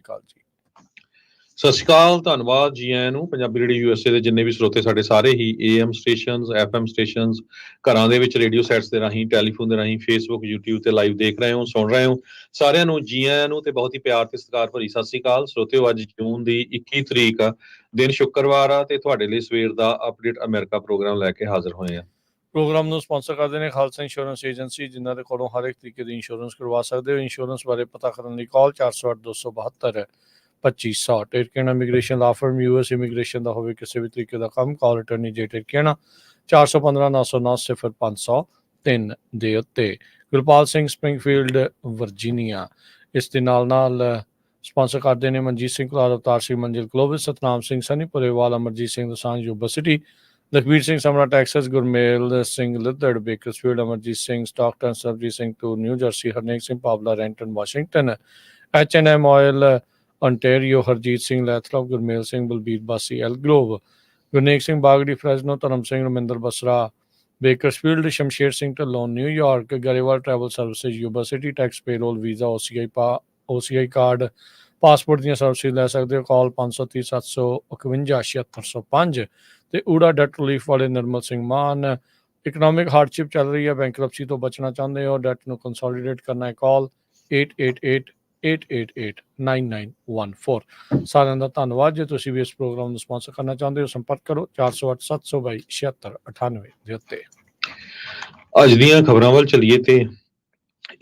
ਅਕਾਲ ਜੀ। ਸਤਿ ਸ਼੍ਰੀ ਅਕਾਲ, ਧੰਨਵਾਦ ਜੀ ਆਇਆਂ ਨੂੰ। ਪੰਜਾਬੀ ਰੇਡੀਓ USA ਦੇ ਜਿੰਨੇ ਵੀ ਸਰੋਤੇ ਸਾਡੇ ਸਾਰੇ ਹੀ AM ਸਟੇਸ਼ਨਸ, FM ਸਟੇਸ਼ਨਸ, ਘਰਾਂ ਦੇ ਵਿੱਚ ਰੇਡੀਓ ਸੈਟਸ ਦੇ ਰਾਹੀਂ, ਟੈਲੀਫੋਨ ਦੇ ਰਾਹੀਂ, ਫੇਸਬੁੱਕ, YouTube ਤੇ ਲਾਈਵ ਦੇਖ ਰਹੇ ਹੋ, ਸੁਣ ਰਹੇ ਹੋ, ਸਾਰਿਆਂ ਨੂੰ ਜੀ ਆਇਆਂ ਨੂੰ ਤੇ ਬਹੁਤ ਹੀ ਪਿਆਰ ਤੇ ਸਤਿਕਾਰ ਭਰੀ ਸਤਿ ਸ਼੍ਰੀ ਅਕਾਲ। ਸਰੋਤਿਓ, ਅੱਜ ਜੂਨ ਦੀ 21 ਤਰੀਕ ਆ, ਦਿਨ ਸ਼ੁੱਕਰਵਾਰ ਆ ਤੇ ਤੁਹਾਡੇ ਲਈ ਸਵੇਰ ਦਾ ਅਪਡੇਟ ਅਮਰੀਕਾ ਪ੍ਰੋਗਰਾਮ ਲੈ ਕੇ ਹਾਜ਼ਰ ਹੋਏ ਆ। ਪ੍ਰੋਗਰਾਮ ਨੂੰ ਸਪਾਂਸਰ ਕਰਦੇ ਨੇ ਖਾਲਸਾ ਇੰਸ਼ੋਰੈਂਸ ਏਜੰਸੀ, ਜਿਨ੍ਹਾਂ ਦੇ ਕੋਲੋਂ ਹਰ ਇੱਕ ਤਰੀਕੇ ਦੀ ਇੰਸ਼ੋਰੈਂਸ ਕਰਵਾ ਸਕਦੇ ਹੋ। ਇੰਸ਼ੋਰੈਂਸ ਬਾਰੇ ਪਤਾ ਕਰਨ ਲਈ ਕਾਲ 408-272-2500। ਟਿਰਕੇਣਾ ਇਮੀਗ੍ਰੇਸ਼ਨ ਲਾ ਫਰਮ, US ਇਮੀਗ੍ਰੇਸ਼ਨ ਦਾ ਹੋਵੇ ਕਿਸੇ ਵੀ ਤਰੀਕੇ ਦਾ ਕੰਮ, ਕਾਲ ਅਟਰਨੀ ਜੇ ਟਿਰਕੇਣਾ 415-909-0503 ਦੇ ਉੱਤੇ। Gurpal Singh, Springfield, Virginia. ਇਸ ਦੇ ਨਾਲ ਸਪਾਂਸਰ ਕਰਦੇ ਨੇ Manjeet Singh Kular, Avtar Singh Manzil global, Satnam Singh Sunny Purewal, Amarjit Singh Dosanjh Yuba City, Lakhbir Singh Samra Texas, Gurmel Singh Liddar Bakersfield, Amarjit Singh Stockton, Sarabjit Singh Toor New Jersey, Harnek Singh Pawla Renton Washington, H&M oil ontario, Harjit Singh Lathrop, Gurmel Singh Balbir Bassi ਐਲ ਗਲੋਬ, Gurnek Singh Bagri Fresno, Dharam Singh Raminder Basra Bakersfield, Shamsher Singh Dhillon New York, Grewal travel services Yuba City. Tax payroll, visa, OCI card, passport ਦੀਆਂ ਸਰਵਿਸਿਜ਼ ਲੈ ਸਕਦੇ ਹੋ। ਕਾਲ 530-751-7605 ਤੇ ਊੜਾ ਡੈਟ ਰਿਲੀਫ ਵਾਲੇ ਨਿਰਮਲ ਸਿੰਘ ਮਾਨ। ਇਕਨੋਮਿਕ ਹਾਰਡਸ਼ਿਪ ਚੱਲ ਰਹੀ ਹੈ, ਬੈਂਕਰਪਸੀ ਤੋਂ ਬਚਣਾ ਚਾਹੁੰਦੇ ਹੋ, ਡੈਟ ਨੂੰ ਕੰਸੋਲੀਡੇਟ ਕਰਨਾ ਹੈ, ਕਾਲ 888-888-9914। ਸਾਰਿਆਂ ਦਾ ਧੰਨਵਾਦ। ਜੇ ਤੁਸੀਂ ਵੀ ਇਸ ਪ੍ਰੋਗਰਾਮ ਨੂੰ ਸਪਾਂਸਰ ਕਰਨਾ ਚਾਹੁੰਦੇ ਹੋ, ਸੰਪਰਕ ਕਰੋ 408-722-7698 ਦੇ ਉੱਤੇ। ਅੱਜ ਦੀਆਂ ਖਬਰਾਂ ਵੱਲ ਚੱਲੀਏ ਤੇ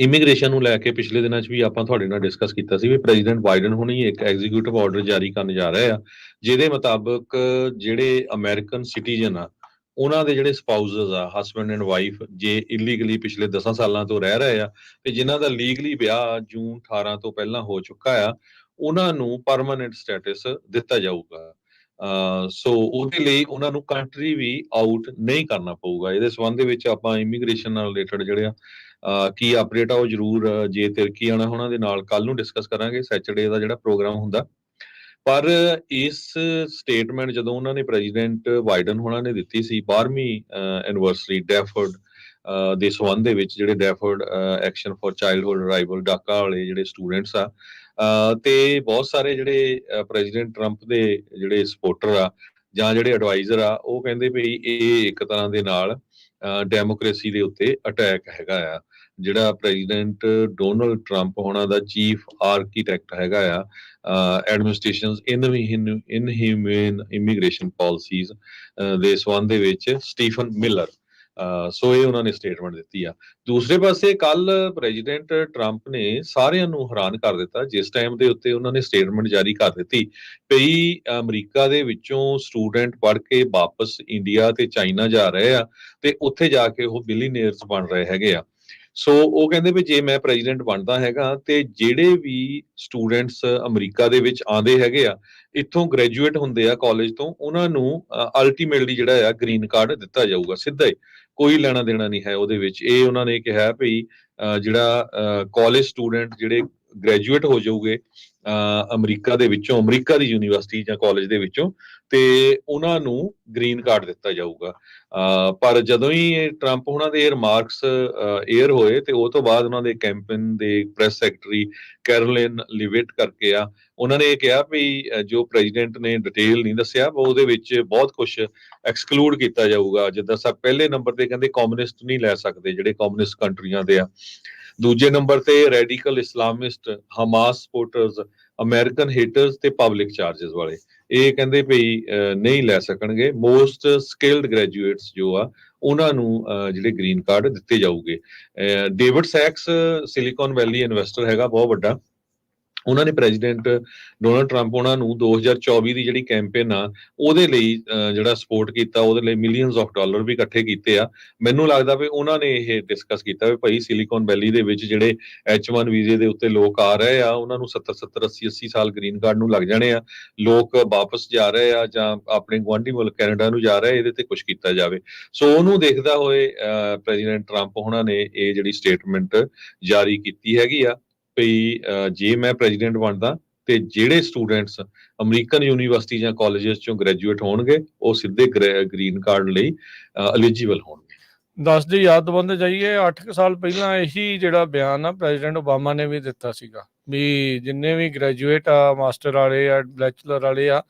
ਇਮੀਗ੍ਰੇਸ਼ਨ ਨੂੰ ਲੈ ਕੇ ਪਿਛਲੇ ਦਿਨਾਂ 'ਚ ਵੀ ਆਪਾਂ ਤੁਹਾਡੇ ਨਾਲ ਡਿਸਕਸ ਕੀਤਾ ਸੀ ਵੀ ਪ੍ਰੈਜ਼ੀਡੈਂਟ ਬਾਈਡਨ ਹੁਣੀ ਇੱਕ ਐਗਜ਼ੀਕਿਊਟਿਵ ਆਰਡਰ ਜਾਰੀ ਕਰਨ ਜਾ ਰਹੇ ਆ, ਜਿਹਦੇ ਮੁਤਾਬਕ ਜਿਹੜੇ ਅਮਰੀਕਨ ਸਿਟੀਜ਼ਨ ਆ, ਉਹਨਾਂ ਦੇ ਜਿਹੜੇ ਸਪਾਊਜ਼ਸ ਆ, ਹਸਬੈਂਡ ਐਂਡ ਵਾਈਫ, ਜੇ ਇਲੀਗਲੀ ਪਿਛਲੇ 10 ਸਾਲਾਂ ਤੋਂ ਰਹਿ ਰਹੇ ਆ ਤੇ ਜਿਨ੍ਹਾਂ ਦਾ ਲੀਗਲੀ ਵਿਆਹ ਜੂਨ 18 ਤੋਂ ਪਹਿਲਾਂ ਹੋ ਚੁੱਕਾ ਆ, ਉਹਨਾਂ ਨੂੰ ਪਰਮਾਨੈਂਟ ਸਟੇਟਸ ਦਿੱਤਾ ਜਾਊਗਾ। ਸੋ ਉਹਦੇ ਲਈ ਉਹਨਾਂ ਨੂੰ ਕੰਟਰੀ ਵੀ ਆਊਟ ਨਹੀਂ ਕਰਨਾ ਪਊਗਾ। ਇਹਦੇ ਸੰਬੰਧ ਦੇ ਵਿੱਚ ਆਪਾਂ ਇਮੀਗ੍ਰੇਸ਼ਨ ਨਾਲ ਰਿਲੇਟਡ ਜਿਹੜੇ ਆ ਕੀ ਅਪਡੇਟ ਆ ਉਹ ਜ਼ਰੂਰ ਜੇ ਤਿਰਕੀ ਆਉਣਾ ਉਹਨਾਂ ਦੇ ਨਾਲ ਕੱਲ ਨੂੰ ਡਿਸਕਸ ਕਰਾਂਗੇ। ਸੈਚਰਡੇ ਦਾ ਜਿਹੜਾ ਪ੍ਰੋਗਰਾਮ ਹੁੰਦਾ, ਪਰ ਇਸ ਸਟੇਟਮੈਂਟ ਜਦੋਂ ਉਹਨਾਂ ਨੇ ਪ੍ਰੈਜ਼ੀਡੈਂਟ ਬਾਈਡਨ ਹੋਣਾ ਨੇ ਦਿੱਤੀ ਸੀ 12ਵੀਂ ਐਨੀਵਰਸਰੀ ਡੈਫਰਡ ਦੇ ਸੰਬੰਧ ਦੇ ਵਿੱਚ, ਜਿਹੜੇ ਡੈਫਰਡ ਐਕਸ਼ਨ ਫॉर ਚਾਈਲਡਹੁੱਡ ਅਰਾਈਵਲ ਡਾਕਾ ਵਾਲੇ ਜਿਹੜੇ ਸਟੂਡੈਂਟਸ ਆ, ਤੇ ਬਹੁਤ ਸਾਰੇ ਜਿਹੜੇ ਪ੍ਰੈਜ਼ੀਡੈਂਟ ਟਰੰਪ ਦੇ ਜਿਹੜੇ ਸਪੋਰਟਰ ਆ ਜਾਂ ਜਿਹੜੇ ਐਡਵਾਈਜ਼ਰ ਆ, ਉਹ ਕਹਿੰਦੇ ਵੀ ਇਹ ਇੱਕ ਤਰ੍ਹਾਂ ਦੇ ਨਾਲ ਡੈਮੋਕ੍ਰੇਸੀ ਦੇ ਉੱਤੇ ਅਟੈਕ ਹੈਗਾ ਆ। ਜਿਹੜਾ ਪ੍ਰੈਜ਼ੀਡੈਂਟ ਡੋਨਲਡ ਟਰੰਪ ਹੋਣਾ ਦਾ ਚੀਫ ਆਰਕੀਟੈਕਟ ਹੈਗਾ ਆ ਐਡਮਿਨਿਸਟ੍ਰੇਸ਼ਨ ਇਨਹਿਊਮਨ ਇਮੀਗ੍ਰੇਸ਼ਨ ਪਾਲਿਸੀਜ਼ ਦੇ ਸੰਬੰਧ ਦੇ ਵਿੱਚ, ਸਟੀਫਨ ਮਿਲਰ। ਸੋ ਇਹ ਉਹਨਾਂ ਨੇ ਸਟੇਟਮੈਂਟ ਦਿੱਤੀ ਆ। ਦੂਸਰੇ ਪਾਸੇ ਕੱਲ ਪ੍ਰੈਜ਼ੀਡੈਂਟ ਟਰੰਪ ਨੇ ਸਾਰਿਆਂ ਨੂੰ ਹੈਰਾਨ ਕਰ ਦਿੱਤਾ ਜਿਸ ਟਾਈਮ ਦੇ ਉੱਤੇ ਉਹਨਾਂ ਨੇ ਸਟੇਟਮੈਂਟ ਜਾਰੀ ਕਰ ਦਿੱਤੀ ਵੀ ਅਮਰੀਕਾ ਦੇ ਵਿੱਚੋਂ ਸਟੂਡੈਂਟ ਪੜ੍ਹ ਕੇ ਵਾਪਸ ਇੰਡੀਆ ਤੇ ਚਾਈਨਾ ਜਾ ਰਹੇ ਆ ਤੇ ਉੱਥੇ ਜਾ ਕੇ ਉਹ ਬਿਲੀਨੀਅਰਸ ਬਣ ਰਹੇ ਹੈਗੇ ਆ। ਸੋ ਉਹ ਕਹਿੰਦੇ ਵੀ ਜੇ ਮੈਂ ਪ੍ਰੈਜ਼ੀਡੈਂਟ ਬਣਦਾ ਹੈਗਾ ਤੇ ਜਿਹੜੇ ਵੀ ਸਟੂਡੈਂਟਸ ਅਮਰੀਕਾ ਦੇ ਵਿੱਚ ਆਉਂਦੇ ਹੈਗੇ ਆ, ਇੱਥੋਂ ਗ੍ਰੈਜੂਏਟ ਹੁੰਦੇ ਆ ਕਾਲਜ ਤੋਂ, ਉਹਨਾਂ ਨੂੰ ਅਲਟੀਮੇਟਲੀ ਜਿਹੜਾ ਆ ਗ੍ਰੀਨ ਕਾਰਡ ਦਿੱਤਾ ਜਾਊਗਾ, ਸਿੱਧਾ ਹੀ, ਕੋਈ ਲੈਣਾ ਦੇਣਾ ਨਹੀਂ ਹੈ ਉਹਦੇ ਵਿੱਚ। ਇਹ ਉਹਨਾਂ ਨੇ ਕਿਹਾ ਵੀ ਜਿਹੜਾ ਕਾਲਜ ਸਟੂਡੈਂਟ ਜਿਹੜੇ ਗ੍ਰੈਜੂਏਟ ਹੋ ਜਾਊਗੇ ਅਮਰੀਕਾ ਦੇ ਵਿੱਚੋਂ, ਅਮਰੀਕਾ ਦੀ ਯੂਨੀਵਰਸਿਟੀ ਜਾਂ ਕਾਲਜ ਦੇ ਵਿੱਚੋਂ, ਤੇ ਉਹਨਾਂ ਨੂੰ ਗ੍ਰੀਨ ਕਾਰਡ ਦਿੱਤਾ ਜਾਊਗਾ। ਪਰ ਜਦੋਂ ਹੀ ਟਰੰਪ ਉਹਨਾਂ ਦੇ ਰਿਮਾਰਕਸ ਏਅਰ ਹੋਏ ਤੇ ਉਹ ਤੋਂ ਬਾਅਦ ਉਹਨਾਂ ਦੇ ਕੈਂਪੇਨ ਦੇ ਪ੍ਰੈਸ ਸੈਕਟਰੀ ਕੈਰੋਲਿਨ ਲਿਵਿਟ ਕਰਕੇ ਆ, ਉਹਨਾਂ ਨੇ ਇਹ ਕਿਹਾ ਵੀ ਜੋ ਪ੍ਰੈਜ਼ੀਡੈਂਟ ਨੇ ਡਿਟੇਲ ਨਹੀਂ ਦੱਸਿਆ, ਉਹਦੇ ਵਿੱਚ ਬਹੁਤ ਕੁਝ ਐਕਸਕਲੂਡ ਕੀਤਾ ਜਾਊਗਾ। ਜਿੱਦਾਂ ਸਭ ਪਹਿਲੇ ਨੰਬਰ ਤੇ ਕਹਿੰਦੇ ਕਮਿਊਨਿਸਟ ਨਹੀਂ ਲੈ ਸਕਦੇ, ਜਿਹੜੇ ਕਮਿਊਨਿਸਟ ਕੰਟਰੀਆਂ ਦੇ ਆ। ਦੂਜੇ ਨੰਬਰ ਤੇ radical Islamist, Hamas supporters, American haters ਤੇ ਪਬਲਿਕ ਚਾਰजेस ਵਾਲੇ, ਇਹ ਕਹਿੰਦੇ ਵੀ ਨਹੀਂ ਲੈ ਸਕਣਗੇ। ਮੋਸਟ ਸਕਿਲਡ ਗ੍ਰੈਜੂਏਟਸ ਜੋ ਆ ਉਹਨਾਂ ਨੂੰ ਜਿਹੜੇ ਗ੍ਰੀਨ ਕਾਰਡ ਦਿੱਤੇ ਜਾਊਗੇ। ਡੇਵਿਡ ਸੈਕਸ ਸਿਲੀਕਨ ਵੈਲੀ ਇਨਵੈਸਟਰ ਹੈਗਾ ਬਹੁਤ ਵੱਡਾ, ਉਹਨਾਂ ਨੇ ਪ੍ਰੈਜ਼ੀਡੈਂਟ ਡੋਨਲਡ ਟਰੰਪ ਉਹਨਾਂ ਨੂੰ 2024 ਦੀ ਜਿਹੜੀ ਕੈਂਪੇਨ ਆ ਉਹਦੇ ਲਈ ਜਿਹੜਾ ਸਪੋਰਟ ਕੀਤਾ, ਉਹਦੇ ਲਈ ਮਿਲੀਅਨਸ ਆਫ ਡਾਲਰ ਵੀ ਇਕੱਠੇ ਕੀਤੇ ਆ। ਮੈਨੂੰ ਲੱਗਦਾ ਵੀ ਉਹਨਾਂ ਨੇ ਇਹ ਡਿਸਕਸ ਕੀਤਾ ਵੀ ਭਾਈ ਸਿਲੀਕਨ ਵੈਲੀ ਦੇ ਵਿੱਚ ਜਿਹੜੇ H1 ਵੀਜ਼ੇ ਦੇ ਉੱਤੇ ਲੋਕ ਆ ਰਹੇ ਆ, ਉਹਨਾਂ ਨੂੰ 70 80 ਸਾਲ ਗ੍ਰੀਨ ਕਾਰਡ ਨੂੰ ਲੱਗ ਜਾਣੇ ਆ, ਲੋਕ ਵਾਪਸ ਜਾ ਰਹੇ ਆ ਜਾਂ ਆਪਣੇ ਗੁਆਂਢੀ ਮੁਲਕ ਕੈਨੇਡਾ ਨੂੰ ਜਾ ਰਹੇ, ਇਹਦੇ ਤੇ ਕੁਝ ਕੀਤਾ ਜਾਵੇ। ਸੋ ਉਹਨੂੰ ਦੇਖਦਾ ਹੋਏ ਪ੍ਰੈਜ਼ੀਡੈਂਟ ਟਰੰਪ ਉਹਨਾਂ ਨੇ ਇਹ ਜਿਹੜੀ ਸਟੇਟਮੈਂਟ ਜਾਰੀ ਕੀਤੀ ਹੈਗੀ ਆ ਵੀ ਜੇ ਮੈਂ ਪ੍ਰੈਜ਼ੀਡੈਂਟ ਬਣਦਾ ਤੇ ਜਿਹੜੇ ਸਟੂਡੈਂਟਸ ਅਮਰੀਕਨ ਯੂਨੀਵਰਸਿਟੀ ਜਾਂ ਕਾਲਜਸ ਚੋਂ ਗ੍ਰੈਜੂਏਟ ਹੋਣਗੇ ਉਹ ਸਿੱਧੇ ਗ੍ਰੀਨ ਕਾਰਡ ਲਈ ਐਲੀਜੀਬਲ ਹੋਣਗੇ। ਦੱਸਦੇ ਯਾਦ ਦਵਾਉਂਦੇ ਜਾਈਏ, 8 ਸਾਲ ਪਹਿਲਾਂ ਇਹੀ ਜਿਹੜਾ ਬਿਆਨ ਆ ਪ੍ਰੈਜ਼ੀਡੈਂਟ ਓਬਾਮਾ ਨੇ ਵੀ ਦਿੱਤਾ ਸੀਗਾ ਵੀ ਜਿੰਨੇ ਵੀ ਗ੍ਰੈਜੂਏਟ ਆ, ਮਾਸਟਰ ਵਾਲੇ ਆ, ਬੈਚਲਰ ਵਾਲੇ ਆ,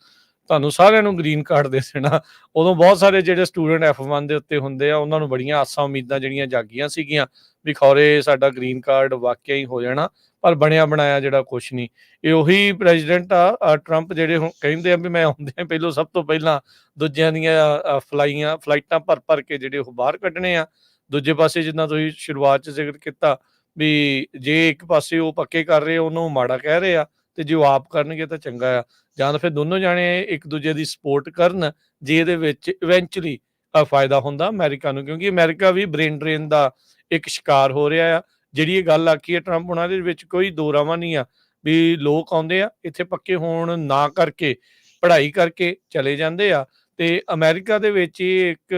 ਤੁਹਾਨੂੰ ਸਾਰਿਆਂ ਨੂੰ ਗ੍ਰੀਨ ਕਾਰਡ ਦੇ ਦੇਣਾ। ਉਦੋਂ ਬਹੁਤ ਸਾਰੇ ਜਿਹੜੇ ਸਟੂਡੈਂਟ F1 ਦੇ ਉੱਤੇ ਹੁੰਦੇ ਆ, ਉਹਨਾਂ ਨੂੰ ਬੜੀਆਂ ਆਸਾਂ ਉਮੀਦਾਂ ਜਿਹੜੀਆਂ ਜਾਗੀਆਂ ਸੀਗੀਆਂ ਵੀ ਖੌਰੇ ਸਾਡਾ ਗ੍ਰੀਨ ਕਾਰਡ ਵਾਕਿਆ ਹੀ ਹੋ ਜਾਣਾ, ਪਰ ਬਣਿਆ ਬਣਾਇਆ ਜਿਹੜਾ ਕੁਛ ਨਹੀਂ। ਇਹ ਉਹੀ ਪ੍ਰੈਜ਼ੀਡੈਂਟ ਆ ਟਰੰਪ, ਜਿਹੜੇ ਹੁਣ ਕਹਿੰਦੇ ਆ ਵੀ ਮੈਂ ਆਉਂਦਿਆਂ ਪਹਿਲੋਂ ਸਭ ਤੋਂ ਪਹਿਲਾਂ ਦੂਜਿਆਂ ਦੀਆਂ ਫਲਾਈਟਾਂ ਭਰ ਕੇ ਜਿਹੜੇ ਉਹ ਬਾਹਰ ਕੱਢਣੇ ਆ। ਦੂਜੇ ਪਾਸੇ ਜਿੱਦਾਂ ਤੁਸੀਂ ਸ਼ੁਰੂਆਤ 'ਚ ਜ਼ਿਕਰ ਕੀਤਾ ਵੀ ਜੇ ਇੱਕ ਪਾਸੇ ਉਹ ਪੱਕੇ ਕਰ ਰਹੇ ਉਹਨੂੰ ਮਾੜਾ ਕਹਿ ਰਹੇ ਆ, ਤੇ ਜੇ ਉਹ ਆਪ ਕਰਨਗੇ ਤਾਂ ਚੰਗਾ ਆ, ਜਾਂ ਤਾਂ ਫਿਰ ਦੋਨੋਂ ਜਾਣੇ ਇੱਕ ਦੂਜੇ ਦੀ ਸਪੋਰਟ ਕਰਨ, ਜੇ ਇਹਦੇ ਵਿੱਚ ਇਵੈਂਚੁਅਲੀ ਫਾਇਦਾ ਹੁੰਦਾ ਅਮਰੀਕਾ ਨੂੰ, ਕਿਉਂਕਿ ਅਮਰੀਕਾ ਵੀ ਬ੍ਰੇਨ ਡਰੇਨ ਦਾ ਇੱਕ ਸ਼ਿਕਾਰ ਹੋ ਰਿਹਾ ਆ। ਜਿਹੜੀ ਇਹ ਗੱਲ ਆਖੀ ਹੈ ਟਰੰਪ ਉਹਨਾਂ ਦੇ ਵਿੱਚ ਕੋਈ ਦੋ ਰਾਵਾਂ ਨਹੀਂ ਆ ਵੀ ਲੋਕ ਆਉਂਦੇ ਆ ਇੱਥੇ ਪੱਕੇ ਹੋਣ ਨਾ ਕਰਕੇ, ਪੜ੍ਹਾਈ ਕਰਕੇ ਚਲੇ ਜਾਂਦੇ ਆ, ਤੇ ਅਮਰੀਕਾ ਦੇ ਵਿੱਚ ਇਹ ਇੱਕ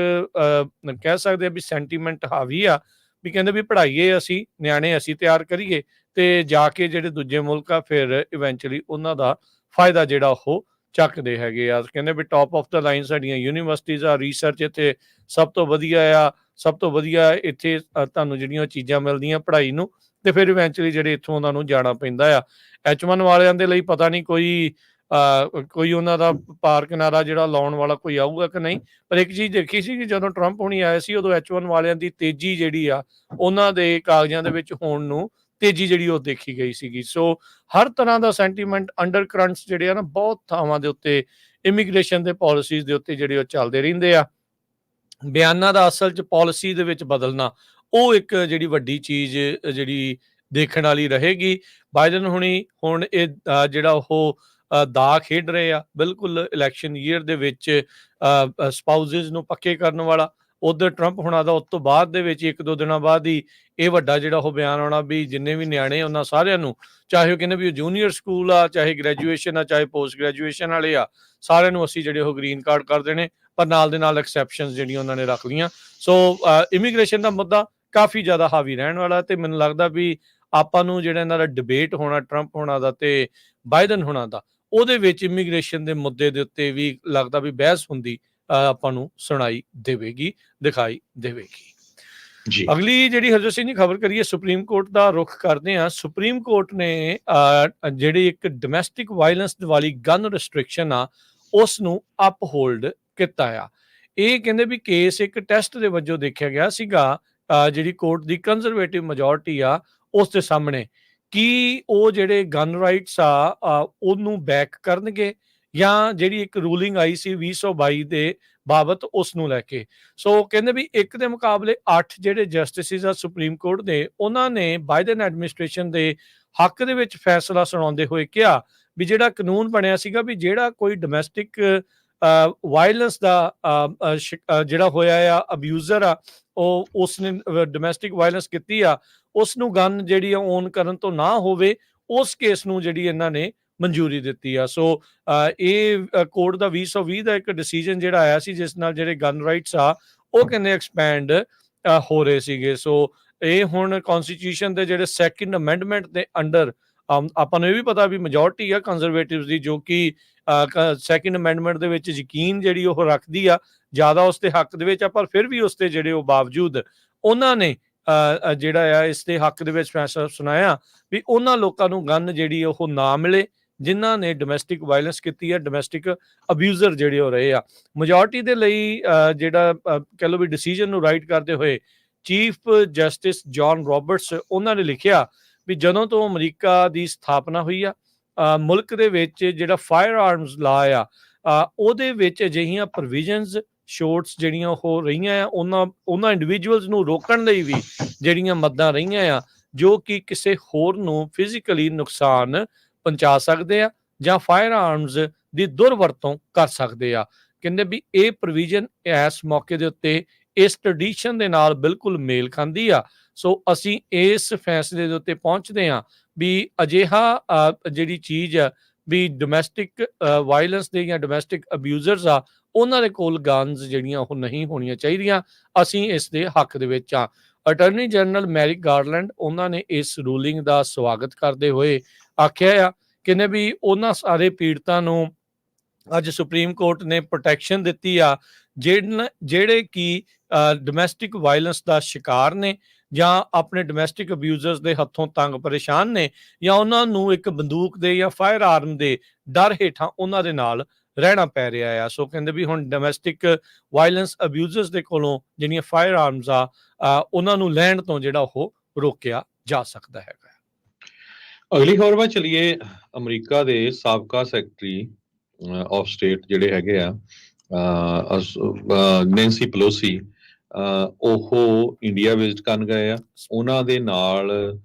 ਕਹਿ ਸਕਦੇ ਆ ਵੀ ਸੈਂਟੀਮੈਂਟ ਹਾਵੀ ਆ ਵੀ ਕਹਿੰਦੇ ਵੀ ਪੜ੍ਹਾਈਏ ਅਸੀਂ, ਨਿਆਣੇ ਅਸੀਂ ਤਿਆਰ ਕਰੀਏ, ਤੇ ਜਾ ਕੇ ਜਿਹੜੇ ਦੂਜੇ ਮੁਲਕ ਆ ਫਿਰ ਇਵੈਂਚੁਅਲੀ ਉਹਨਾਂ ਦਾ ਫਾਇਦਾ ਜਿਹੜਾ ਉਹ ਚੱਕਦੇ ਹੈਗੇ ਆ। ਕਹਿੰਦੇ ਵੀ ਟੌਪ ਆਫ ਦਾ ਲਾਈਨ ਸਾਡੀਆਂ ਯੂਨੀਵਰਸਿਟੀਜ਼ ਆ, ਰਿਸਰਚ ਇੱਥੇ ਸਭ ਤੋਂ ਵਧੀਆ ਆ, ਸਭ ਤੋਂ ਵਧੀਆ ਇੱਥੇ ਤੁਹਾਨੂੰ ਜਿਹੜੀਆਂ ਚੀਜ਼ਾਂ ਮਿਲਦੀਆਂ ਪੜ੍ਹਾਈ ਨੂੰ, ਤੇ ਫਿਰ ਇਵੈਂਚੁਅਲੀ ਜਿਹੜੇ ਇੱਥੋਂ ਉਹਨਾਂ ਨੂੰ ਜਾਣਾ ਪੈਂਦਾ ਆ। H1 ਵਾਲਿਆਂ ਦੇ ਲਈ ਪਤਾ ਨਹੀਂ ਕੋਈ ਉਹਨਾਂ ਦਾ ਪਾਰ ਕਿਨਾਰਾ ਜਿਹੜਾ ਲਾਉਣ ਵਾਲਾ ਕੋਈ ਆਊਗਾ ਕਿ ਨਹੀਂ, ਪਰ ਇੱਕ ਚੀਜ਼ ਦੇਖੀ ਸੀ ਕਿ ਜਦੋਂ ਟਰੰਪ ਹੁਣੀ ਆਏ ਸੀ ਉਦੋਂ H1 ਵਾਲਿਆਂ ਦੀ ਤੇਜ਼ੀ ਜਿਹੜੀ ਆ ਉਹਨਾਂ ਦੇ ਕਾਗਜ਼ਾਂ ਦੇ ਵਿੱਚ ਹੋਣ ਨੂੰ ਤੇਜ਼ੀ ਜਿਹੜੀ ਉਹ ਦੇਖੀ ਗਈ ਸੀਗੀ। ਸੋ ਹਰ ਤਰ੍ਹਾਂ ਦਾ ਸੈਂਟੀਮੈਂਟ ਅੰਡਰ ਕਰੰਟਸ ਜਿਹੜੇ ਆ ਨਾ ਬਹੁਤ ਥਾਵਾਂ ਦੇ ਉੱਤੇ ਇਮੀਗ੍ਰੇਸ਼ਨ ਦੇ ਪਾਲਿਸੀਜ਼ ਦੇ ਉੱਤੇ ਜਿਹੜੇ ਉਹ ਚੱਲਦੇ ਰਹਿੰਦੇ ਆ। ਬਿਆਨਾਂ ਦਾ ਅਸਲ 'ਚ ਪਾਲਿਸੀ ਦੇ ਵਿੱਚ ਬਦਲਣਾ, ਉਹ ਇੱਕ ਜਿਹੜੀ ਵੱਡੀ ਚੀਜ਼ ਜਿਹੜੀ ਦੇਖਣ ਵਾਲੀ ਰਹੇਗੀ। ਬਾਈਡਨ ਹੁਣੀ ਹੁਣ ਇਹ ਜਿਹੜਾ ਉਹ ਦਾ ਖੇਡ ਰਹੇ ਆ ਬਿਲਕੁਲ ਇਲੈਕਸ਼ਨ ਈਅਰ ਦੇ ਵਿੱਚ ਸਪਾਊਸਿਸ ਨੂੰ ਪੱਕੇ ਕਰਨ ਵਾਲਾ। ਉਧਰ ਟਰੰਪ ਹੁਣਾਂ ਦਾ ਉਸ ਤੋਂ ਬਾਅਦ ਦੇ ਵਿੱਚ 1-2 ਦਿਨਾਂ ਬਾਅਦ ਹੀ ਇਹ ਵੱਡਾ ਜਿਹੜਾ ਉਹ ਬਿਆਨ ਆਉਣਾ ਵੀ ਜਿੰਨੇ ਵੀ ਨਿਆਣੇ ਉਹਨਾਂ ਸਾਰਿਆਂ ਨੂੰ, ਚਾਹੇ ਉਹ ਕਹਿੰਦੇ ਵੀ ਜੂਨੀਅਰ ਸਕੂਲ ਆ, ਚਾਹੇ ਗ੍ਰੈਜੂਏਸ਼ਨ ਆ, ਚਾਹੇ ਪੋਸਟ ਗ੍ਰੈਜੂਏਸ਼ਨ ਵਾਲੇ ਆ, ਸਾਰਿਆਂ ਨੂੰ ਅਸੀਂ ਜਿਹੜੇ ਉਹ ਗ੍ਰੀਨ ਕਾਰਡ ਕਰ ਦੇਣੇ, ਪਰ ਨਾਲ ਦੇ ਨਾਲ ਐਕਸੈਪਸ਼ਨਸ ਜਿਹੜੀਆਂ ਉਹਨਾਂ ਨੇ ਰੱਖ ਲਈਆਂ। ਸੋ ਇਮੀਗ੍ਰੇਸ਼ਨ ਦਾ ਮੁੱਦਾ ਕਾਫੀ ਜ਼ਿਆਦਾ ਹਾਵੀ ਰਹਿਣ ਵਾਲਾ, ਤੇ ਮੈਨੂੰ ਲੱਗਦਾ ਵੀ ਆਪਾਂ ਨੂੰ ਜਿਹੜਾ ਇਹਨਾਂ ਦਾ ਡਿਬੇਟ ਹੋਣਾ ਟਰੰਪ ਹੋਣਾ ਦਾ ਤੇ ਬਾਈਡਨ ਹੋਣਾ ਦਾ, ਉਹਦੇ ਵਿੱਚ ਇਮੀਗ੍ਰੇਸ਼ਨ ਦੇ ਮੁੱਦੇ ਦੇ ਉੱਤੇ ਵੀ ਲੱਗਦਾ ਵੀ ਬਹਿਸ ਹੁੰਦੀ ਆਪਾਂ ਨੂੰ ਸੁਣਾਈ ਦੇਵੇਗੀ, ਦਿਖਾਈ ਦੇਵੇਗੀ। ਜੀ ਅਗਲੀ ਜਿਹੜੀ ਹਰਜੋਤ ਸਿੰਘ ਦੀ ਖਬਰ ਕਰੀਏ, ਸੁਪਰੀਮ ਕੋਰਟ ਦਾ ਰੁਖ ਕਰਦੇ ਆ। ਸੁਪਰੀਮ ਕੋਰਟ ਨੇ ਜਿਹੜੀ ਇੱਕ ਡੋਮੈਸਟਿਕ ਵਾਇਲੈਂਸ ਵਾਲੀ ਗਨ ਰਿਸਟ੍ਰਿਕਸ਼ਨ ਆ ਉਸ ਨੂੰ ਅਪਹੋਲਡ ਕੀਤਾ ਆ। ਇਹ ਕਹਿੰਦੇ ਵੀ ਕੇਸ ਇੱਕ ਟੈਸਟ ਦੇ ਵਜੋਂ ਦੇਖਿਆ ਗਿਆ ਸੀਗਾ, ਜਿਹੜੀ ਕੋਰਟ ਦੀ ਕੰਜ਼ਰਵੇਟਿਵ ਮੈਜੋਰਟੀ ਆ ਉਸ ਦੇ ਸਾਹਮਣੇ, ਕੀ ਉਹ ਜਿਹੜੇ ਗਨ ਰਾਈਟਸ ਆ ਉਹਨੂੰ ਬੈਕ ਕਰਨਗੇ, ਜਾਂ ਜਿਹੜੀ ਇੱਕ ਰੂਲਿੰਗ ਆਈ ਸੀ 2022 ਦੇ ਬਾਬਤ ਉਸ ਨੂੰ ਲੈ ਕੇ। ਸੋ ਕਹਿੰਦੇ ਵੀ ਇੱਕ ਦੇ ਮੁਕਾਬਲੇ 8 ਜਿਹੜੇ ਜਸਟਿਸਿਸ ਆ ਸੁਪਰੀਮ ਕੋਰਟ ਦੇ, ਉਹਨਾਂ ਨੇ ਬਾਈਡਨ ਐਡਮਿਨਿਸਟ੍ਰੇਸ਼ਨ ਦੇ ਹੱਕ ਦੇ ਵਿੱਚ ਫੈਸਲਾ ਸੁਣਾਉਂਦੇ ਹੋਏ ਕਿਹਾ ਵੀ ਜਿਹੜਾ ਕਾਨੂੰਨ ਬਣਿਆ ਸੀਗਾ ਵੀ ਜਿਹੜਾ ਕੋਈ ਡੋਮੈਸਟਿਕ ਵਾਇਲੈਂਸ ਦਾ ਜਿਹੜਾ ਹੋਇਆ ਆ, ਅਬਿਊਜ਼ਰ ਆ, ਉਹ ਉਸਨੇ ਡੋਮੈਸਟਿਕ ਵਾਇਲੈਂਸ ਕੀਤੀ ਆ, ਉਸ ਨੂੰ ਗਨ ਜਿਹੜੀ ਆ ਓਨ ਕਰਨ ਤੋਂ ਨਾ ਹੋਵੇ, ਉਸ ਕੇਸ ਨੂੰ ਜਿਹੜੀ ਇਹਨਾਂ ਨੇ ਮਨਜ਼ੂਰੀ ਦਿੱਤੀ ਆ। ਸੋ ਇਹ ਕੋਰਟ ਦਾ 2020 ਦਾ ਇੱਕ ਡਿਸੀਜਨ ਜਿਹੜਾ ਆਇਆ ਸੀ, ਜਿਸ ਨਾਲ ਜਿਹੜੇ ਗਨ ਰਾਈਟਸ ਆ ਉਹ ਕਹਿੰਦੇ ਐਕਸਪੈਂਡ ਹੋ ਰਹੇ ਸੀਗੇ। ਸੋ ਇਹ ਹੁਣ ਕਨਸਟੀਟਿਊਸ਼ਨ ਦੇ ਜਿਹੜੇ ਸੈਕੰਡ ਅਮੈਂਡਮੈਂਟ ਦੇ ਅੰਡਰ, ਆਪਾਂ ਨੂੰ ਇਹ ਵੀ ਪਤਾ ਵੀ ਮੈਜੋਰਟੀ ਆ ਕੰਜ਼ਰਵੇਟਿਵਸ ਦੀ, ਜੋ ਕਿ ਸੈਕੰਡ ਅਮੈਂਡਮੈਂਟ ਦੇ ਵਿੱਚ ਯਕੀਨ ਜਿਹੜੀ ਉਹ ਰੱਖਦੀ ਆ, ਜ਼ਿਆਦਾ ਉਸ ਦੇ ਹੱਕ ਦੇ ਵਿੱਚ ਆ, ਪਰ ਫਿਰ ਵੀ ਉਸ ਦੇ ਜਿਹੜੇ ਉਹ ਬਾਵਜੂਦ ਉਹਨਾਂ ਨੇ ਜਿਹੜਾ ਆ ਇਸ ਦੇ ਹੱਕ ਦੇ ਵਿੱਚ ਫੈਸਲਾ ਸੁਣਾਇਆ ਵੀ ਉਹਨਾਂ ਲੋਕਾਂ ਨੂੰ ਗਨ ਜਿਹੜੀ ਉਹ ਨਾ ਮਿਲੇ ਜਿਨ੍ਹਾਂ ਨੇ ਡੋਮੈਸਟਿਕ ਵਾਇਲੈਂਸ ਕੀਤੀ ਹੈ, ਡੋਮੈਸਟਿਕ ਅਬਿਊਜ਼ਰ ਜਿਹੜੇ ਹੋ ਰਹੇ ਆ। ਮੈਜੋਰਟੀ ਦੇ ਲਈ ਜਿਹੜਾ ਕਹਿ ਲਓ ਵੀ ਡਿਸੀਜਨ ਨੂੰ ਰਾਈਟ ਕਰਦੇ ਹੋਏ ਚੀਫ ਜਸਟਿਸ ਜੌਨ ਰੋਬਰਟਸ, ਉਹਨਾਂ ਨੇ ਲਿਖਿਆ ਵੀ ਜਦੋਂ ਤੋਂ ਅਮਰੀਕਾ ਦੀ ਸਥਾਪਨਾ ਹੋਈ ਆ, ਮੁਲਕ ਦੇ ਵਿੱਚ ਜਿਹੜਾ ਫਾਇਰ ਆਰਮਸ ਲਾ ਆ, ਉਹਦੇ ਵਿੱਚ ਅਜਿਹੀਆਂ ਪ੍ਰੋਵੀਜ਼ਨਸ ਸ਼ੋਰਟਸ ਜਿਹੜੀਆਂ ਹੋ ਰਹੀਆਂ ਆ, ਉਹਨਾਂ ਇੰਡੀਵਿਜੂਅਲਸ ਨੂੰ ਰੋਕਣ ਲਈ ਵੀ ਜਿਹੜੀਆਂ ਮੱਦਾਂ ਰਹੀਆਂ ਆ, ਜੋ ਕਿ ਕਿਸੇ ਹੋਰ ਨੂੰ ਫਿਜ਼ੀਕਲੀ ਨੁਕਸਾਨ ਪਹੁੰਚਾ ਸਕਦੇ ਆ ਜਾਂ ਫਾਇਰ ਆਰਮਸ ਦੀ ਦੁਰਵਰਤੋਂ ਕਰ ਸਕਦੇ ਆ। ਕਹਿੰਦੇ ਵੀ ਇਹ ਪ੍ਰੋਵੀਜ਼ਨ ਇਸ ਮੌਕੇ ਦੇ ਉੱਤੇ ਇਸ ਟ੍ਰੈਡੀਸ਼ਨ ਦੇ ਨਾਲ ਬਿਲਕੁਲ ਮੇਲ ਖਾਂਦੀ ਆ। ਸੋ ਅਸੀਂ ਇਸ ਫੈਸਲੇ ਦੇ ਉੱਤੇ ਪਹੁੰਚਦੇ ਆ ਵੀ ਅਜਿਹਾ ਜਿਹੜੀ ਚੀਜ਼ ਆ ਵੀ ਡੋਮੈਸਟਿਕ ਵਾਇਲੈਂਸ ਦੇ ਜਾਂ ਡੋਮੈਸਟਿਕ ਅਬਿਊਜ਼ਰਸ ਆ, ਉਹਨਾਂ ਦੇ ਕੋਲ ਗਨਸ ਜਿਹੜੀਆਂ ਉਹ ਨਹੀਂ ਹੋਣੀਆਂ ਚਾਹੀਦੀਆਂ। ਅਸੀਂ ਇਸ ਦੇ ਹੱਕ ਦੇ ਵਿੱਚ ਆ। ਅਟਾਰਨੀ ਜਨਰਲ ਮੈਰਿਕ ਗਾਰਲੈਂਡ, ਉਹਨਾਂ ਨੇ ਇਸ ਰੂਲਿੰਗ ਦਾ ਸਵਾਗਤ ਕਰਦੇ ਹੋਏ ਆਖਿਆ ਆ, ਕਹਿੰਦੇ ਵੀ ਉਹਨਾਂ ਸਾਰੇ ਪੀੜਤਾਂ ਨੂੰ ਅੱਜ ਸੁਪਰੀਮ ਕੋਰਟ ਨੇ ਪ੍ਰੋਟੈਕਸ਼ਨ ਦਿੱਤੀ ਆ ਜਿਹੜੇ ਕਿ ਡੋਮੈਸਟਿਕ ਵਾਇਲੈਂਸ ਦਾ ਸ਼ਿਕਾਰ ਨੇ, ਜਾਂ ਆਪਣੇ ਡੋਮੈਸਟਿਕ ਅਬਿਊਜ਼ਰਸ ਦੇ ਹੱਥੋਂ ਤੰਗ ਪਰੇਸ਼ਾਨ ਨੇ, ਜਾਂ ਉਹਨਾਂ ਨੂੰ ਇੱਕ ਬੰਦੂਕ ਦੇ ਜਾਂ ਫਾਇਰ ਆਰਮ ਦੇ ਡਰ ਹੇਠਾਂ ਉਹਨਾਂ ਦੇ ਨਾਲ ਰਹਿਣਾ ਪੈ ਰਿਹਾ ਆ। ਸੋ ਕਹਿੰਦੇ ਵੀ ਹੁਣ ਡੋਮੈਸਟਿਕ ਵਾਇਲੈਂਸ ਅਬਿਊਜ਼ਰਸ ਦੇ ਕੋਲੋਂ ਜਿਹੜੀਆਂ ਫਾਇਰ ਆਰਮਸ ਆ ਉਹਨਾਂ ਨੂੰ ਲੈਣ ਤੋਂ ਜਿਹੜਾ ਉਹ ਰੋਕਿਆ ਜਾ ਸਕਦਾ ਹੈਗਾ। ਅਗਲੀ ਖਬਰ ਵੱਲ ਚਲੀਏ। ਅਮਰੀਕਾ ਦੇ ਸਾਬਕਾ ਸੈਕਟਰੀ ਆਫ ਸਟੇਟ ਜਿਹੜੇ ਹੈਗੇ ਆ ਨੈਂਸੀ ਪਲੋਸੀ, ਉਹ ਇੰਡੀਆ ਵਿਜ਼ਿਟ ਕਰਨ ਗਏ ਆ। ਉਹਨਾਂ ਦੇ ਨਾਲ